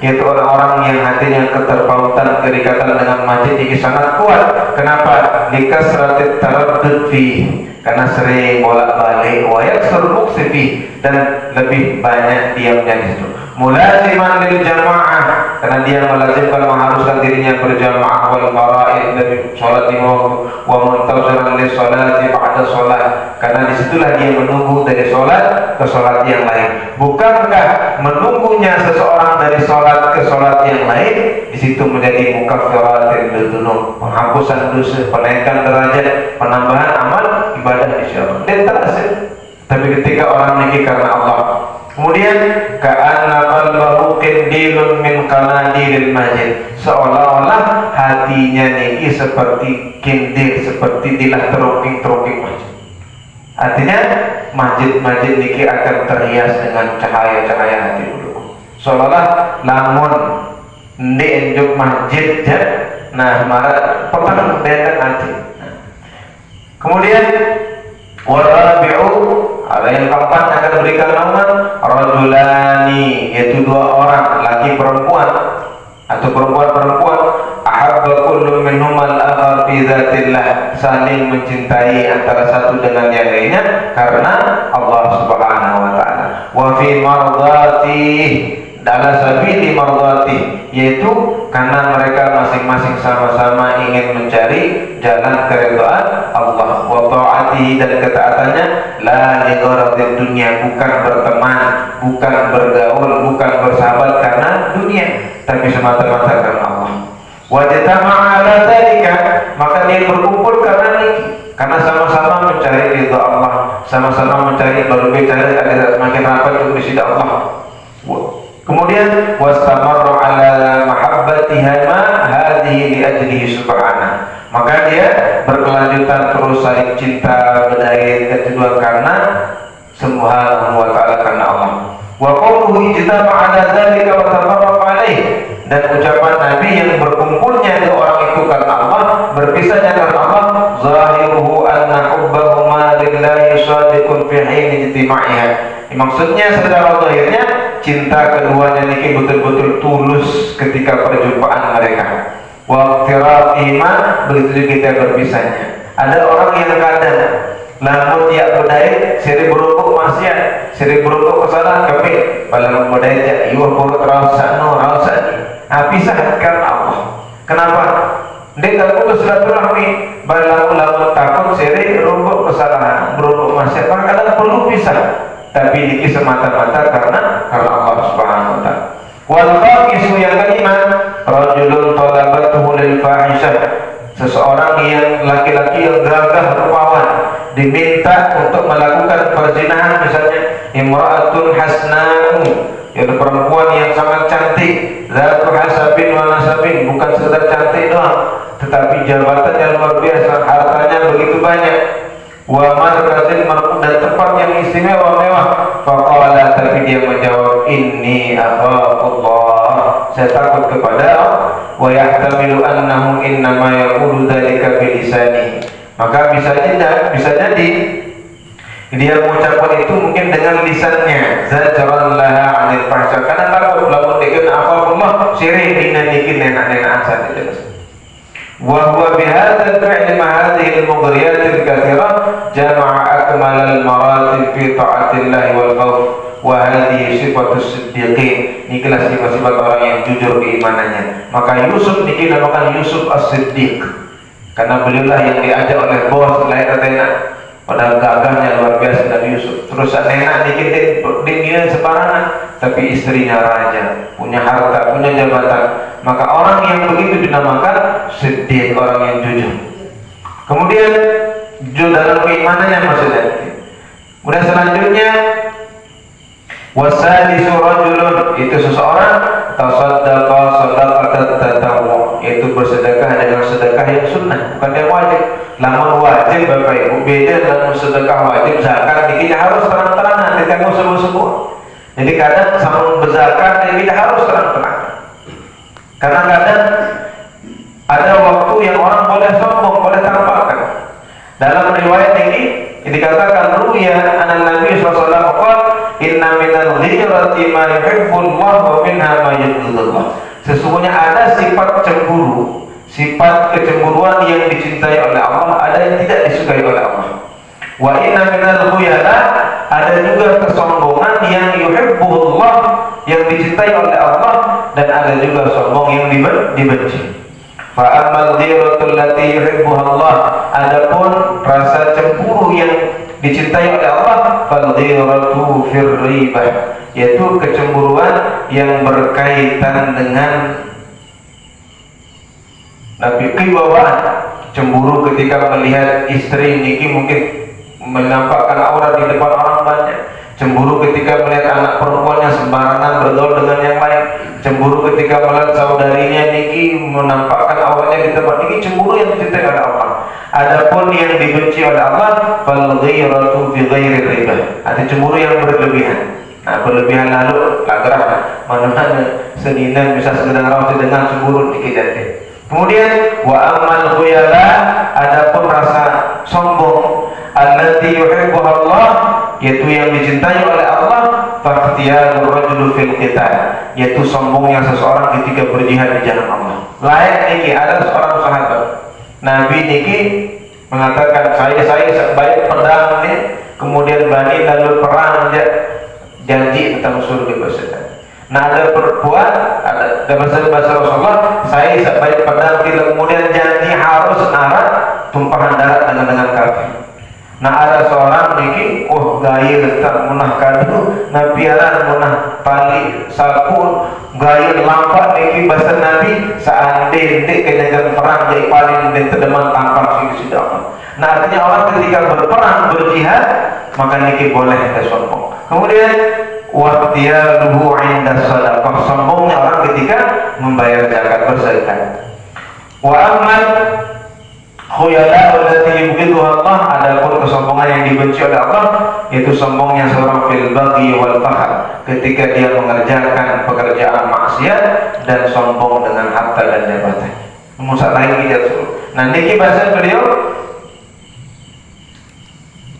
yaitu orang-orang yang hatinya keterpautan, keikatan dengan masjid ini sangat kuat. Kenapa? Likasratit taraddud fi, karena sering bolak-balik, wa yaksur muksifi, dan lebih banyak diamnya di situ. Mulaziman lil jamaah, karena dia melazimkan, mengharuskan dirinya berjamaah, wal faraid, dan sholat lima waktu, wa muntaziran lis sholati ba'da sholat, karena disitulah dia menunggu dari sholat ke sholat yang lain. Bukankah menunggunya seseorang dari sholat ke sholat yang lain di situ menjadi mukaffiratin dzunub, penghapusan dosa, penaikan derajat, penambahan amal ibadah insyaallah. Dan terasa. Tapi ketika orang niki karena Allah, kemudian ka'anna qalbahu qindilun min qanadilil masjid, seolah-olah hatinya niki seperti kindil, seperti dilah teroping-teroping masjid. Artinya masjid-masjid niki akan terhias dengan cahaya-cahaya hati dulu. Seolah-olah lamun diunjuk masjid ya, nah marah pemanah dengan hati. Kemudian warabi'u, ada yang keempat akan berikan nama rajulani, yaitu dua orang, laki perempuan atau perempuan ahabba kullu minhum al-akhar fi dzatillah, saling mencintai antara satu dengan yang lainnya karena Allah Subhanahu wa taala. Wa fi mardati, dalam sabili mardati, yaitu karena mereka masing-masing sama-sama ingin mencari jalan keridhaan Allah, wa ta'atihi, dan ketaatannya, la li gharadid dunya, bukan berteman, bukan bergaul, bukan bersahabat karena dunia, tapi semata-mata karena Allah. Wajtama'a ala dzalika, maka dia berkumpul karena ini, karena sama-sama mencari ridha Allah, sama-sama mencari, baru bicara agar semakin rapat untuk di sisi Allah. Kemudian wastamarru ala mahabbatiha ma hadhihi li ajlihi subhanahu, maka dia berkelanjutan terus saling cinta berdaya kedua karena Subhanahu wa ta'ala, karena Allah. Wa qawluhu ijtama'a ala dzalika wa tafarraqa alaih, dan ucapan Nabi yang berkumpulnya dua orang itu karena Allah, berpisahnya karena Allah, zahiruhu anna hubbahuma lillahi shadiqun fi hin ijtima'iha, maksudnya secara zahirnya cinta keduanya niki betul-betul tulus ketika perjumpaan mereka. Wa ikhtirafihima, begitu kita berpisahnya. Ada orang yang kadang lamun dia berdaya seri berukuk maksiat, seri berukuk kesalahan kami, pada berdaya ja iwa buruk rausano rausani. Pisah karena Allah. Kenapa? Dia tak putus silaturahmi, lamun takut seri berukuk kesalahan, berukuk maksiat, kadang perlu pisah. Tapi ini semata-mata karena Allah Subhanahu wa ta'ala. Wal khamisu, yang kelima, rajulun talabatuhu lil fahisyah, seseorang yang laki-laki yang gagah rupawan diminta untuk melakukan perzinahan, misalnya imra'atun hasna'u, yaitu perempuan yang sangat cantik, zatu hasabin wa nasabin, bukan sekedar cantik doang tetapi jabatannya luar biasa, hartanya begitu banyak, wa markazin dan tempat yang istimewa mewah. Faqala, tapi dia menjawab, inni akhafullah, saya takut kepada Allah. Wa yahtamilu annahu innama yaqulu dzalika bilisani, maka bisa jadi dia mengucapkan itu mungkin dengan lisannya, zajran laha 'anil fahsya, karena takut lamun dikeun akhafullah sirih dina niki nenak-nenak asal itu. Wa huwa bihadzal fi'li ma hadhihi al-mughriyat al-kathirah jama'a akmal al-maratib fi ta'atillahi wal khawf wa hadhihi sifatus siddiqin. Inilah sifat-sifat orang yang jujur keimanannya. Maka Yusuf niki dinamakan Yusuf as-Siddiq karena beliaulah yang diajak oleh bos lahir enak. Padahal gagahnya luar biasa Nabi Yusuf. Terus nenek dikit dia sembarangan, tapi istrinya raja, punya harta, punya jabatan. Maka orang yang begitu dinamakan Siddiq, orang yang jujur. Kemudian jujur dalam keimanannya maksudnya. Kemudian selanjutnya wasadisu rajulun, itu seseorang tasaddaqa sadaqatan tatawwu, yaitu bersedekah dengan sedekah yang sunnah, bukan yang wajib. Lamun wajib Bapak Ibu beda dengan sedekah wajib. Zakat tidak harus terang-terangan, tidak mau sebut-sebut. Jadi kadang sama berzakat tidak harus terang-terangan. Karena kadang ada waktu yang orang boleh sombong, boleh tampakkan. Dalam riwayat ini dikatakan ruya anan Nabi sallallahu alaihi wasallam, inna minal ghirati ma yuhibbullah wa minha ma yubghidullah. Sesungguhnya ada sifat cemburu, sifat kecemburuan yang dicintai oleh Allah, ada yang tidak disukai oleh Allah. Wa inna minal khuyala, ada juga kesombongan yang yuhibbullah, yang dicintai oleh Allah, dan ada juga sombong yang dibenci. Fa ammal ghiratul lati yuhibbuha Allah, adapun rasa cemburu yang dicintai oleh Allah, fal ghiratu fir ribah, yaitu kecemburuan yang berkaitan dengan Nabi kewibawaan, cemburu ketika melihat istri niki mungkin menampakkan aurat di depan orang banyak, cemburu ketika melihat anak perempuannya sembarangan bergaul dengan yang lain, cemburu ketika melihat saudarinya niki menampakkan auratnya di tempat niki, cemburu yang dicintai oleh Allah. Adapun yang dibenci oleh Allah, fal ghiratu fi ghairi ribah, ada cemburu yang berlebihan. Nah, berlebihan lalu lagrah mana-mana seninan bisa sekedar rawat dengan cemburu dikit-dikit. Kemudian wa ammal khuyala, adapun rasa sombong, allati yuhibbuha Allah, yaitu yang dicintai oleh Allah, faqtiyarur rajul fil qital, yaitu sombongnya seseorang ketika berjihad di jalan Allah. Lain niki ada seorang sahabat Nabi niki mengatakan, saya sebaik pedang ini, kemudian Bani lalu perang janji tentang surga bersedekah. Nah, ada perempuan, ada bahasa Rasulullah, saya sebaik pedang tidak, kemudian janji harus narat tumpahan darah dengan kafir. Nah, ada seorang niki, gaya letak munah kadu, nabiaran munah tali sapu, gaya lampak niki bahasa Nabi, seandainya kenyakan perang jadi paling dan terdeman tampar sini sudah. Nah, artinya orang ketika berperang, berjihad, maka niki boleh sombong. Kemudian waqtiyaluhu 'inda shadaqah, sombongnya orang ketika membayar zakat bersedekah. Wa amman khuyala allati yubghiduha Allah, adapun kesombongan yang dibenci oleh Allah, itu sombongnya seorang fil baghi wal fahr, ketika dia mengerjakan pekerjaan maksiat dan sombong dengan harta dan jabatan. Musa lain kita suruh. Nah, niki bahasa beliau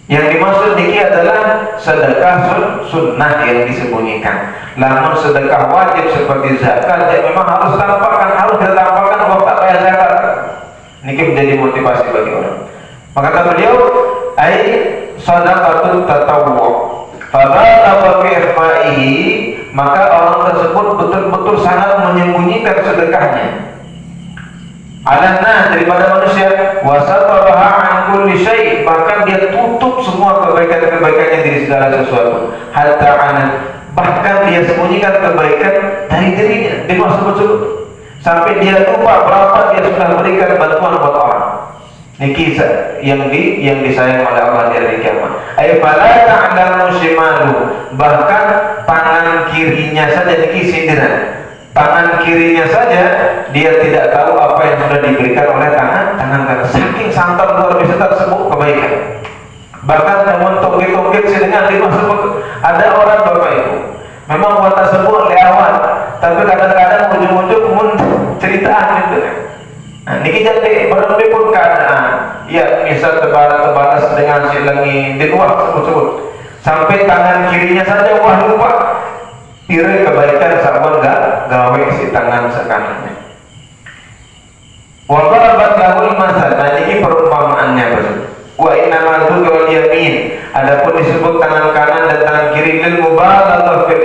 yang dimaksud niki adalah sedekah sunnah yang disembunyikan. Namun sedekah wajib seperti zakat yang memang harus tampakkan, harus ditampakkan waktu bayar zakat. Niki menjadi motivasi bagi orang. Maka kata beliau, ai sadaqatun tatawwu. Fadha fi ikhfa'ihi, maka orang tersebut betul-betul sangat menyembunyikan sedekahnya. Alanna, daripada manusia, wasatabaha an kulli syai', bahkan dia tutup semua kebaikan-kebaikannya dari segala sesuatu. Hatta anan, bahkan dia sembunyikan kebaikan dari dirinya, dia sebut-sebut. sampai dia lupa berapa dia sudah berikan bantuan buat orang. Niki yang disayang oleh Allah di hari kiamat. Ay fala ta'lamu shimalu, bahkan tangan kirinya saja, niki sindiran. Tangan kirinya saja dia tidak tahu apa yang sudah diberikan oleh tangan kanan. Saking sangat luar biasa tersebut kebaikan. Bahkan namun tongkit-tongkit dengan 5 sebut. Ada orang Bapak Ibu memang buat tersebut lewat, tapi kadang-kadang ujung-ujung mun ceritaan gitu. Nah, niki jadi berarti pun keadaan ya bisa terbalas dengan silangi di luar sebut-sebut sampai tangan kirinya saja wah lupa kira kebaikan sahabat gawe si tangan sekanannya. Wa darabat lahul masal. Nah ini perumpamaannya betul. Wa innamal wal yamin, adapun disebut tangan kanan dan tangan kiri lil mubalaghah fil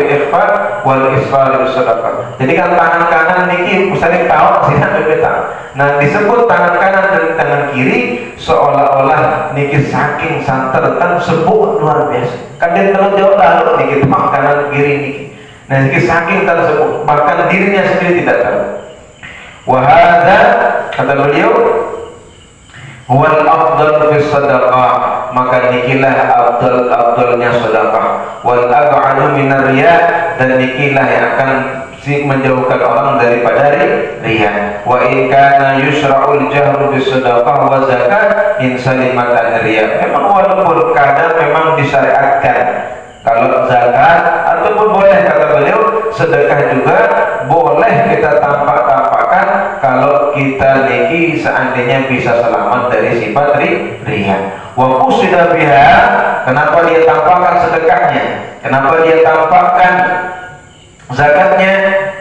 ikhfa wal isfar sadaqah. Jadi kan tangan kanan niki usane tahu sih beta. Nah disebut tangan kanan dan tangan kiri seolah-olah niki saking santertan sebut luar biasa. Kan dia terlalu jauh lalu niki tangan kanan kiri niki. Nah niki saking tersebut bahkan dirinya sendiri tidak tahu. Wa hadza, kata beliau, wal afdal fi sadaqah, maka nikilah afdalnya sedekah. Wal ab'adu minar riya, dan nikilah yang akan menjauhkan orang daripada riya. Wa in kana yusra'ul jahru bis sadaqah wa zakat in salimat an riya. Memang walaupun kadang memang disyariatkan kalau zakat ataupun boleh, kata beliau, sedekah juga boleh kita tampak-tampakkan kalau kita niki seandainya bisa selamat dari sifat riya. Wa qusida biha, kenapa dia tampakkan sedekahnya? Kenapa dia tampakkan zakatnya?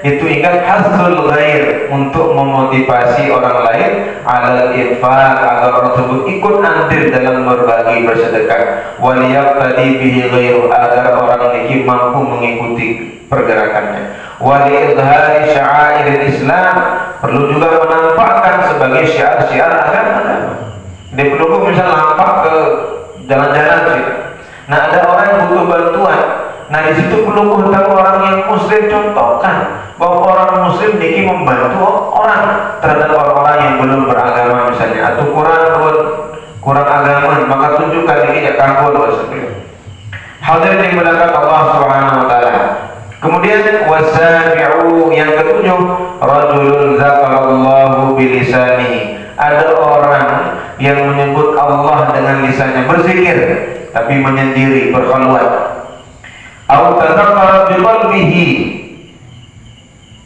Itu ingat hasul ghair, untuk memotivasi orang lain alal infaq, agar orang tersebut ikut andil dalam berbagi bersedekah. Waliyaqtadi bihi ghairu, agar orang niki mampu mengikuti pergerakannya. Walidhari sya'airil Islam, perlu juga menampakkan sebagai syiar-syiar agama. Dia perlu misalnya nampak ke jalan-jalan sih. Nah ada orang yang butuh bantuan. Nah di situ perlu tahu orang yang muslim, contohkan bahwa orang muslim niki membantu orang terhadap orang-orang yang belum beragama misalnya, atau kurang agama, maka tunjukkan niki ya kabul tersebut. Hadirin yang dimuliakan Allah Subhanahu wa taala. Kemudian wasabi'u, yang ketujuh, rajulun zakarallahu bilisanihi, ada orang yang menyebut Allah dengan lisannya, berzikir tapi menyendiri, berkhalwat. Au tadzakkara bi qalbihi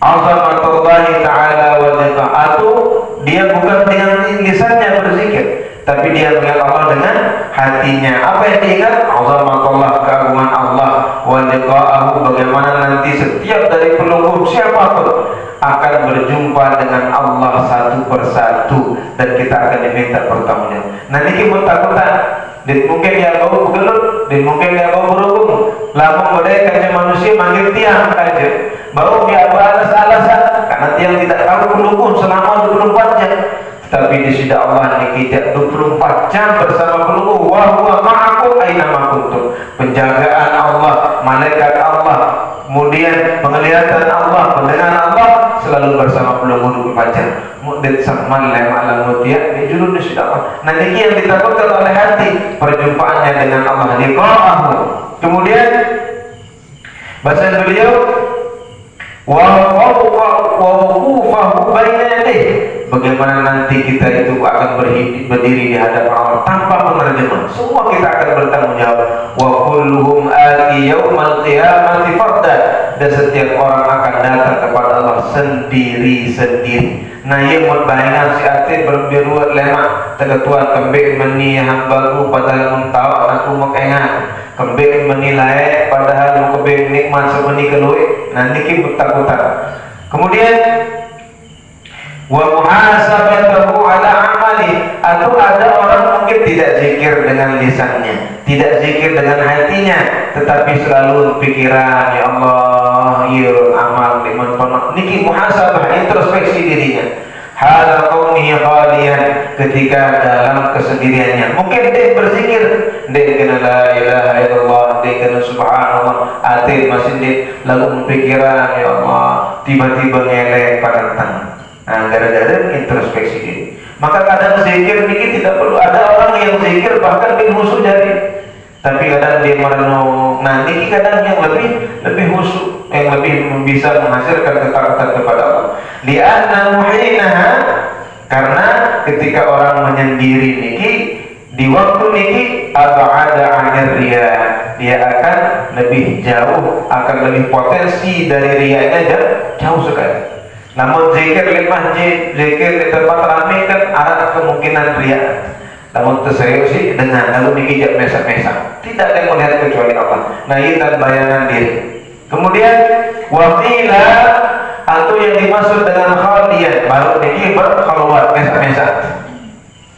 azamatullahi ta'ala wa dzikra, atau dia bukan dengan lisannya berzikir, tapi dia mengingat Allah dengan hatinya. Apa yang diingat? Azamatullah, keagungan Allah, wa liqa'ahu, bagaimana nanti setiap dari pelungguh siapapun akan berjumpa dengan Allah satu persatu dan kita akan diminta pertanggungjawaban. Nanti kita takutan, dan mungkin dia bau begelut, dan mungkin dia bau berhubung. Lama mereka kajian manusia manggil tiang kajian, bau dia alasan karena tiang tidak tahu pelungguh selama 24 jam. Tapi di sisi Allah ini tidak 24 jam bersama pelungguh. Wa huwa ma'akum aina ma kuntum. Penjagaan Allah, malaikat Allah, kemudian penglihatan Allah, pendengaran Allah selalu bersama pelungguh 24 jam. Mudid sakman lem alam mutia di jurun di sisi Allah. Nah ini yang ditakutkan oleh hati, perjumpaannya dengan Allah, liqa'ahu. Kemudian bahasa beliau wa wuqufahu baina yadayhi, bagaimana nanti kita itu akan berdiri di hadapan Allah tanpa penerjemah. Semua kita akan bertanggung jawab. Wa kulluhum ati yaumal qiyamati farda, dan setiap orang akan datang kepada Allah sendiri-sendiri. Nah ia mau bayangan si ati berbiru lemak tegetuan kembali meni hambaku padahal mentau aku mengingat kembali menilai padahal kembali nikmat sebeni kelui. Nanti kita bertakutan. Kemudian wa muhasabatahu ala amali, atau ada orang mungkin tidak zikir dengan lisannya, tidak zikir dengan hatinya, tetapi selalu pikiran, ya Allah, ya amal liman penuh. Niki muhasabah, introspeksi dirinya. Hala kaunihi khalian, ketika dalam kesendiriannya mungkin dia berzikir, dia kena la ilaha illallah, dia kena subhanallah, hati masih dia lalu pikiran, ya Allah, tiba-tiba ngelek panantang. Nah, gara-gara introspeksi diri. Maka kadang zikir niki tidak perlu. Ada orang yang zikir bahkan bin khusyuk jadi, tapi kadang dia merenung. Nah, niki kadang yang lebih khusyuk, yang lebih bisa menghasilkan ketaatan kepada Allah. Li'anna muhinaha, karena ketika orang menyendiri niki, di waktu niki ab'ada 'anir riya, dia akan lebih jauh, akan lebih potensi dari riyanya jauh sekali. Namun zikir di masjid, zikir di tempat ramai kan ada kemungkinan riya. Namun terserius sih dengan lalu dikijak mesak-mesak, tidak ada yang melihat kecuali Allah. Nah, ini dan bayangan diri. Kemudian waqila, atau yang dimaksud dengan khalian, baru ini berkhalwat mesak-mesak.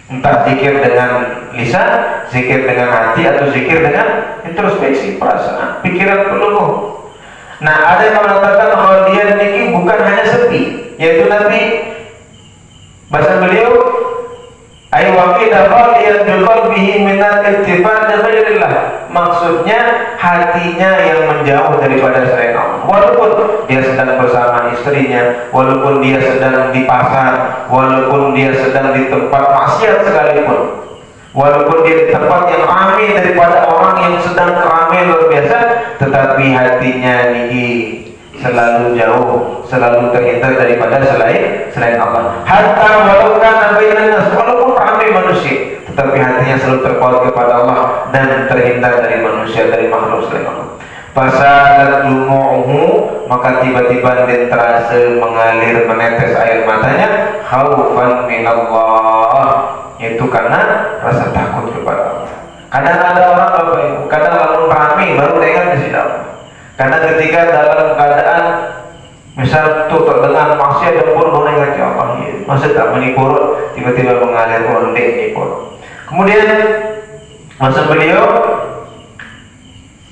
Entah zikir dengan lisan, zikir dengan hati, atau zikir dengan introspeksi perasaan, pikiran penuh. Nah, ada yang mengatakan khalian ini bukan hanya sepi, yaitu Nabi bahasa beliau ay waqida khalian bi qalbihi min al-ittifaq bi ghairillah. Maksudnya hatinya yang menjauh daripada selain Allah. Walaupun dia sedang bersama istrinya, walaupun dia sedang di pasar, walaupun dia sedang di tempat maksiat sekalipun, walaupun dia di tempat yang ramai daripada orang yang sedang ramai luar biasa, tetapi hatinya ini selalu jauh, selalu terhindar daripada selain Allah. Hatta walau kana bainan nas, walaupun ramai manusia, tetapi hatinya selalu terpaut kepada Allah dan terhindar dari manusia, dari makhluk selain Allah. Fasadat dumu'uhu, maka tiba-tiba dia terasa mengalir menetes air matanya, khaufan minallah, itu karena rasa takut kepada Allah. Kadang ada orang Bapak Ibu, kadang lalu ramai baru ingat di sini Allah. Karena ketika dalam keadaan misal tuh terdengar maksiat dan pun baru ingat ya Allah, masa tak menipur, tiba-tiba mengalir ondek nipur. Kemudian masa beliau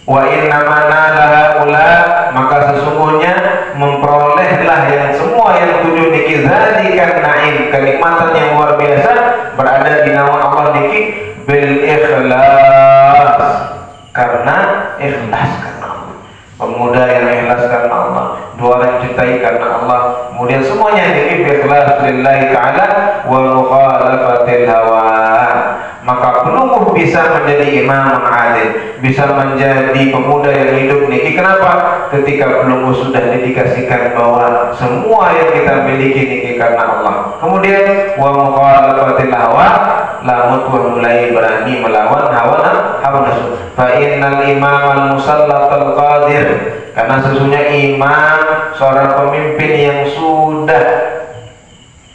wa inna mana lahaula, maka sesungguhnya memperolehlah yang semua yang tujuh niki dzalikan na'im, kenikmatan yang luar biasa berada di naungan Allah niki bil ikhlas, karena ikhlas karena Allah. Pemuda yang ikhlas karena Allah, dua orang yang cintai karena Allah, kemudian semuanya niki bil ikhlas lillahi ta'ala wa mukhalafatil hawa, maka pelungguh bisa menjadi imam adil, bisa menjadi pemuda yang hidup niki. Kenapa? Ketika pelungguh sudah didikasikan bahwa semua yang kita miliki niki karena Allah. Kemudian wa mukhalafatil hawa, lamun mulai berani melawan hawa nafsu. Fa innal imam al-musallat al-qadir, karena sesungguhnya imam, seorang pemimpin yang sudah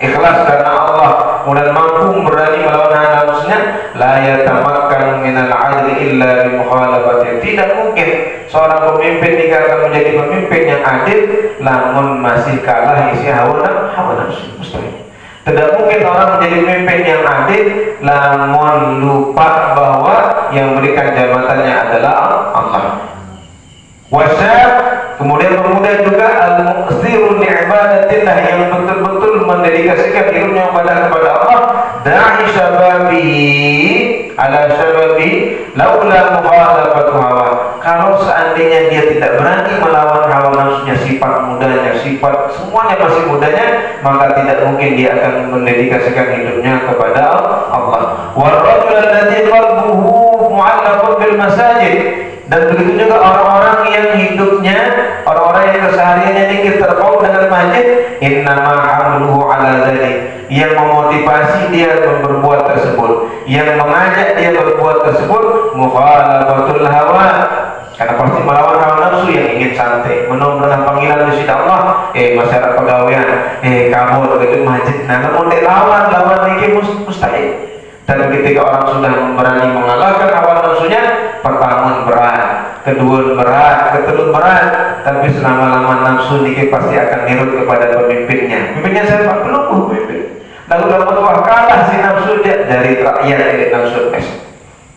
ikhlas karena Allah, kemudian mampu berani melawan hawa nafsunya, la yatamakkan minal adli illa bi mukhalafati. Tidak mungkin seorang pemimpin jika akan menjadi pemimpin yang adil namun masih kalah isi hawa nafsu. Mustahil. Tidak mungkin orang menjadi pemimpin yang adil namun lupa bahwa yang memberikan jabatannya adalah Allah. Wasyab, kemudian pemuda juga al-muqsirun li'ibadatillah, yang betul-betul mendedikasikan hidupnya kepada Allah. Da'i syababihi ala syababi laula mukhalafatu hawa. Kalau seandainya dia tidak berani melawan hawa nafsunya, sifat mudanya, sifat semuanya masih mudanya, maka tidak mungkin dia akan mendedikasikan hidupnya kepada Allah. Wal rajul alladzi qalbuhu mu'allaqun bil masajid, dan begitu juga orang-orang yang hidupnya, orang-orang yang kesehariannya dikit terpaut dengan masjid, innama hamluhu ala dzalik, yang memotivasi dia berbuat tersebut, yang mengajak dia berbuat tersebut, mukhalafatul hawa, karena pasti melawan hawa nafsu yang ingin santai, menunggu panggilan di sisi Allah, masyarakat pegawaian, kamu begitu masjid, nah namun lawan ini mustahil. Dan ketika orang sudah berani mengalahkan hawa nafsunya, pertama berat, kedua berat, ketiga berat, tapi selama-lama nafsu ini pasti akan nurut kepada pemimpinnya. Pemimpinnya siapa? Pelungguh pemimpin. Lalu dapat kalah si nafsu dari rakyat dari nafsu es.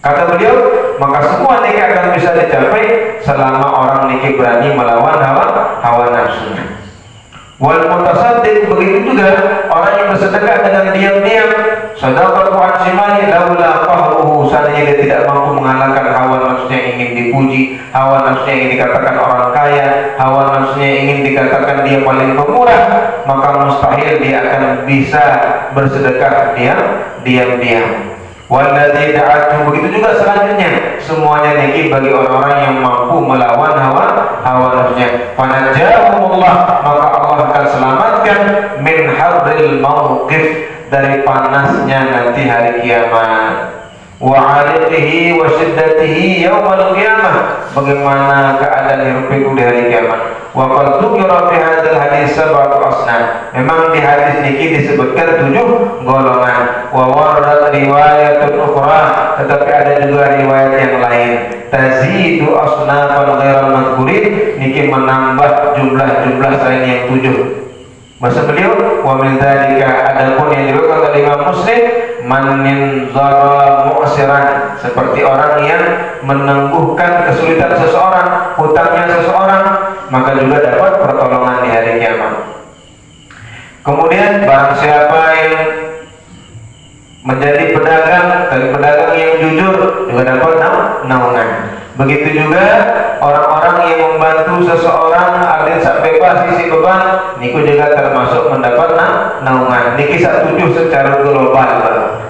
Kata beliau, maka semua niki akan bisa dicapai selama orang niki berani melawan hawa nafsunya. Wal mutasaddiq, begitu juga orang yang bersedekah dengan diam-diam. Sadaqatu an shimali laula qahruhu, seandainya dia tidak mampu mengalahkan hawa nafsunya ingin dipuji, hawa nafsunya ingin dikatakan orang kaya, hawa nafsunya ingin dikatakan dia paling pemurah, maka mustahil dia akan bisa bersedekah diam-diam. Walladzi da'atu, begitu juga selanjutnya, semuanya niki bagi orang-orang yang mampu melawan hawa nafsunya. Fanajahumullah, maka Allah akan selamatkan min harril mauqif, dari panasnya nanti hari kiamat. Wa 'aliqihi wa shiddatihi yaumal qiyamah, bagaimana keadaan hirup pikuk di hari kiamat. Wa qad dzukira fi hadzal hadis sab'atu asnaf, memang di hadis niki disebutkan 7 golongan. Wa waradat riwayatun ukhra, tetapi ada juga riwayat yang lain, tazidu asnafan ghairal madhkurin, niki menambah jumlah-jumlah selain yang 7. Masa beliau wa min dzalika, adapun yang diriwayatkan oleh Imam Muslim, man zara mu'siran, seperti orang yang menangguhkan kesulitan seseorang, hutangnya seseorang, maka juga dapat pertolongan di hari kiamat. Kemudian barang siapa yang menjadi pedagang, dari pedagang yang jujur, juga dapat naungan. Begitu juga orang-orang yang membantu seseorang agar sak bebas isi beban, niku juga termasuk mendapat naungan. Niki sak 7 secara global.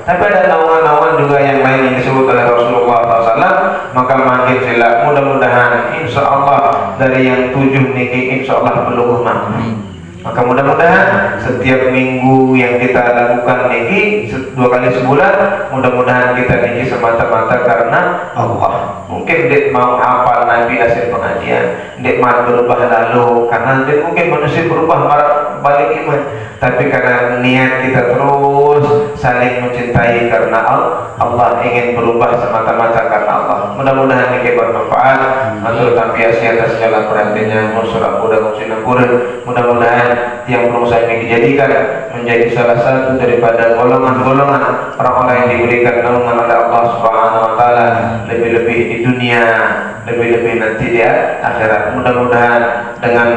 Tapi ada naungan-naungan juga yang lain yang disebut oleh Rasulullah SAW. Maka makin sila, mudah-mudahan insya Allah dari yang 7 niki insya Allah belum mampu. Maka mudah-mudahan setiap minggu yang kita lakukan niki 2 kali sebulan, mudah-mudahan kita niki semata-mata karena Allah. Mungkin dia mau hafal Nabi hasil pengajian, dia mau berubah lalu karena dia mungkin manusia berubah balik iman, tapi karena niat kita terus saling mencintai karena Allah, ingin berubah semata-mata karena Allah. Mudah-mudahan niki bermanfaat. Matur tampiasi atas segala perhatiannya, musyarah mudah muslimin. Mudah-mudahan yang belum saya dijadikan menjadi salah satu daripada golongan-golongan orang-orang yang diberikan naungan oleh Allah Subhanahu wa taala, lebih-lebih di dunia, lebih-lebih nanti di akhirat. Mudah-mudahan dengan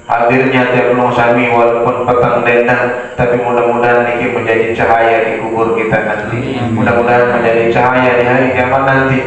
hadirnya tiap sami walaupun petang dendang, tapi mudah-mudahan niki menjadi cahaya di kubur kita nanti. Mudah-mudahan menjadi cahaya di hari kiamat nanti.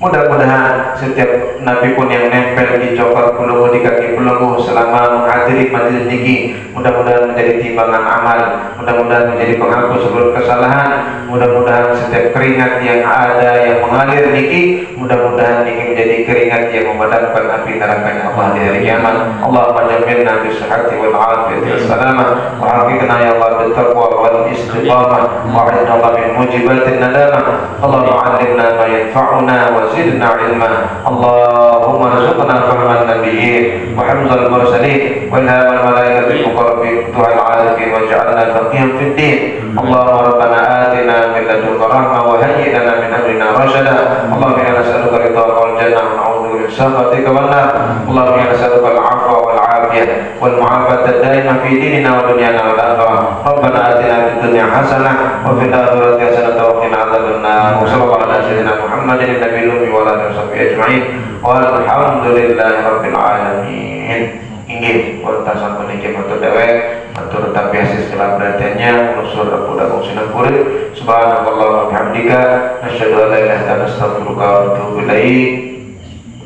Mudah-mudahan setiap nabi pun yang nempel di coklat pelunggu, di kaki pelunggu selama menghadiri majelis niki, mudah-mudahan menjadi timbangan amal, mudah-mudahan menjadi penghapus seluruh kesalahan. Mudah-mudahan setiap keringat yang ada yang mengalir niki, mudah-mudahan niki menjadi keringat yang memadamkan api neraka Allah di hari kiamat. Allahumma jamilna bisihhati wal afiyati was salamah, wa haqiqna ya Allah bil taqwa wal istiqamah, wa a'inna Allah min mujibatin nadamah. Allahumma 'allimna ma yanfa'una wa زدنا علما. اللهم ارزقنا فهم النبيين وحفظ المرسلين والهام الملائكة المقربين دعاء العارفين واجعلنا فقيها في الدين. اللهم ربنا آتنا من لدنك رحمة وهيئ لنا من أمرنا رشدا. اللهم إنا نسألك رضاك والجنة ونعوذ بك من سخطك والنار. اللهم إنا نسألك العفو والعافية والمعافاة الدائمة في ديننا ودنيانا والآخرة. ربنا آتنا في الدنيا حسنة وفي الآخرة حسنة وقنا عذاب النار. وصلى الله على سيدنا محمد النبي الأمي وعلى آله وصحبه أجمعين walhamdulillahi rabbil alamin. Inggih wonten sampun niki matur dewek, matur tampiasi segala perhatiannya, nusur budak sinan kurit. Subhanallah wa bihamdika, nasyhadu an la ilaha illa anta, astaghfiruka wa atubu ilaik.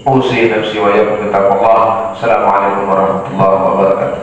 Usi nafsi wa iyyakum bittaqwallah. Assalamualaikum warahmatullahi wabarakatuh.